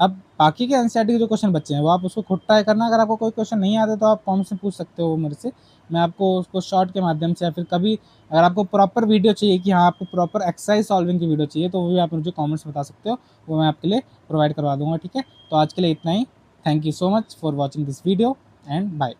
अब बाकी के एनसीईआरटी के जो क्वेश्चन बच्चे हैं वो आप उसको खुद ट्राई करना। अगर आपको कोई क्वेश्चन नहीं आते तो आप कॉमेंट से पूछ सकते हो मेरे से, मैं आपको उसको शॉर्ट के माध्यम से, या फिर कभी अगर आपको प्रॉपर वीडियो चाहिए कि हाँ आपको प्रॉपर एक्सरसाइज सॉल्विंग की वीडियो चाहिए, तो वो भी आप मुझे कॉमेंट्स बता सकते हो, वो मैं आपके लिए प्रोवाइड करवा दूँगा। ठीक है, तो आज के लिए इतना ही। Thank you so much for watching this video and bye.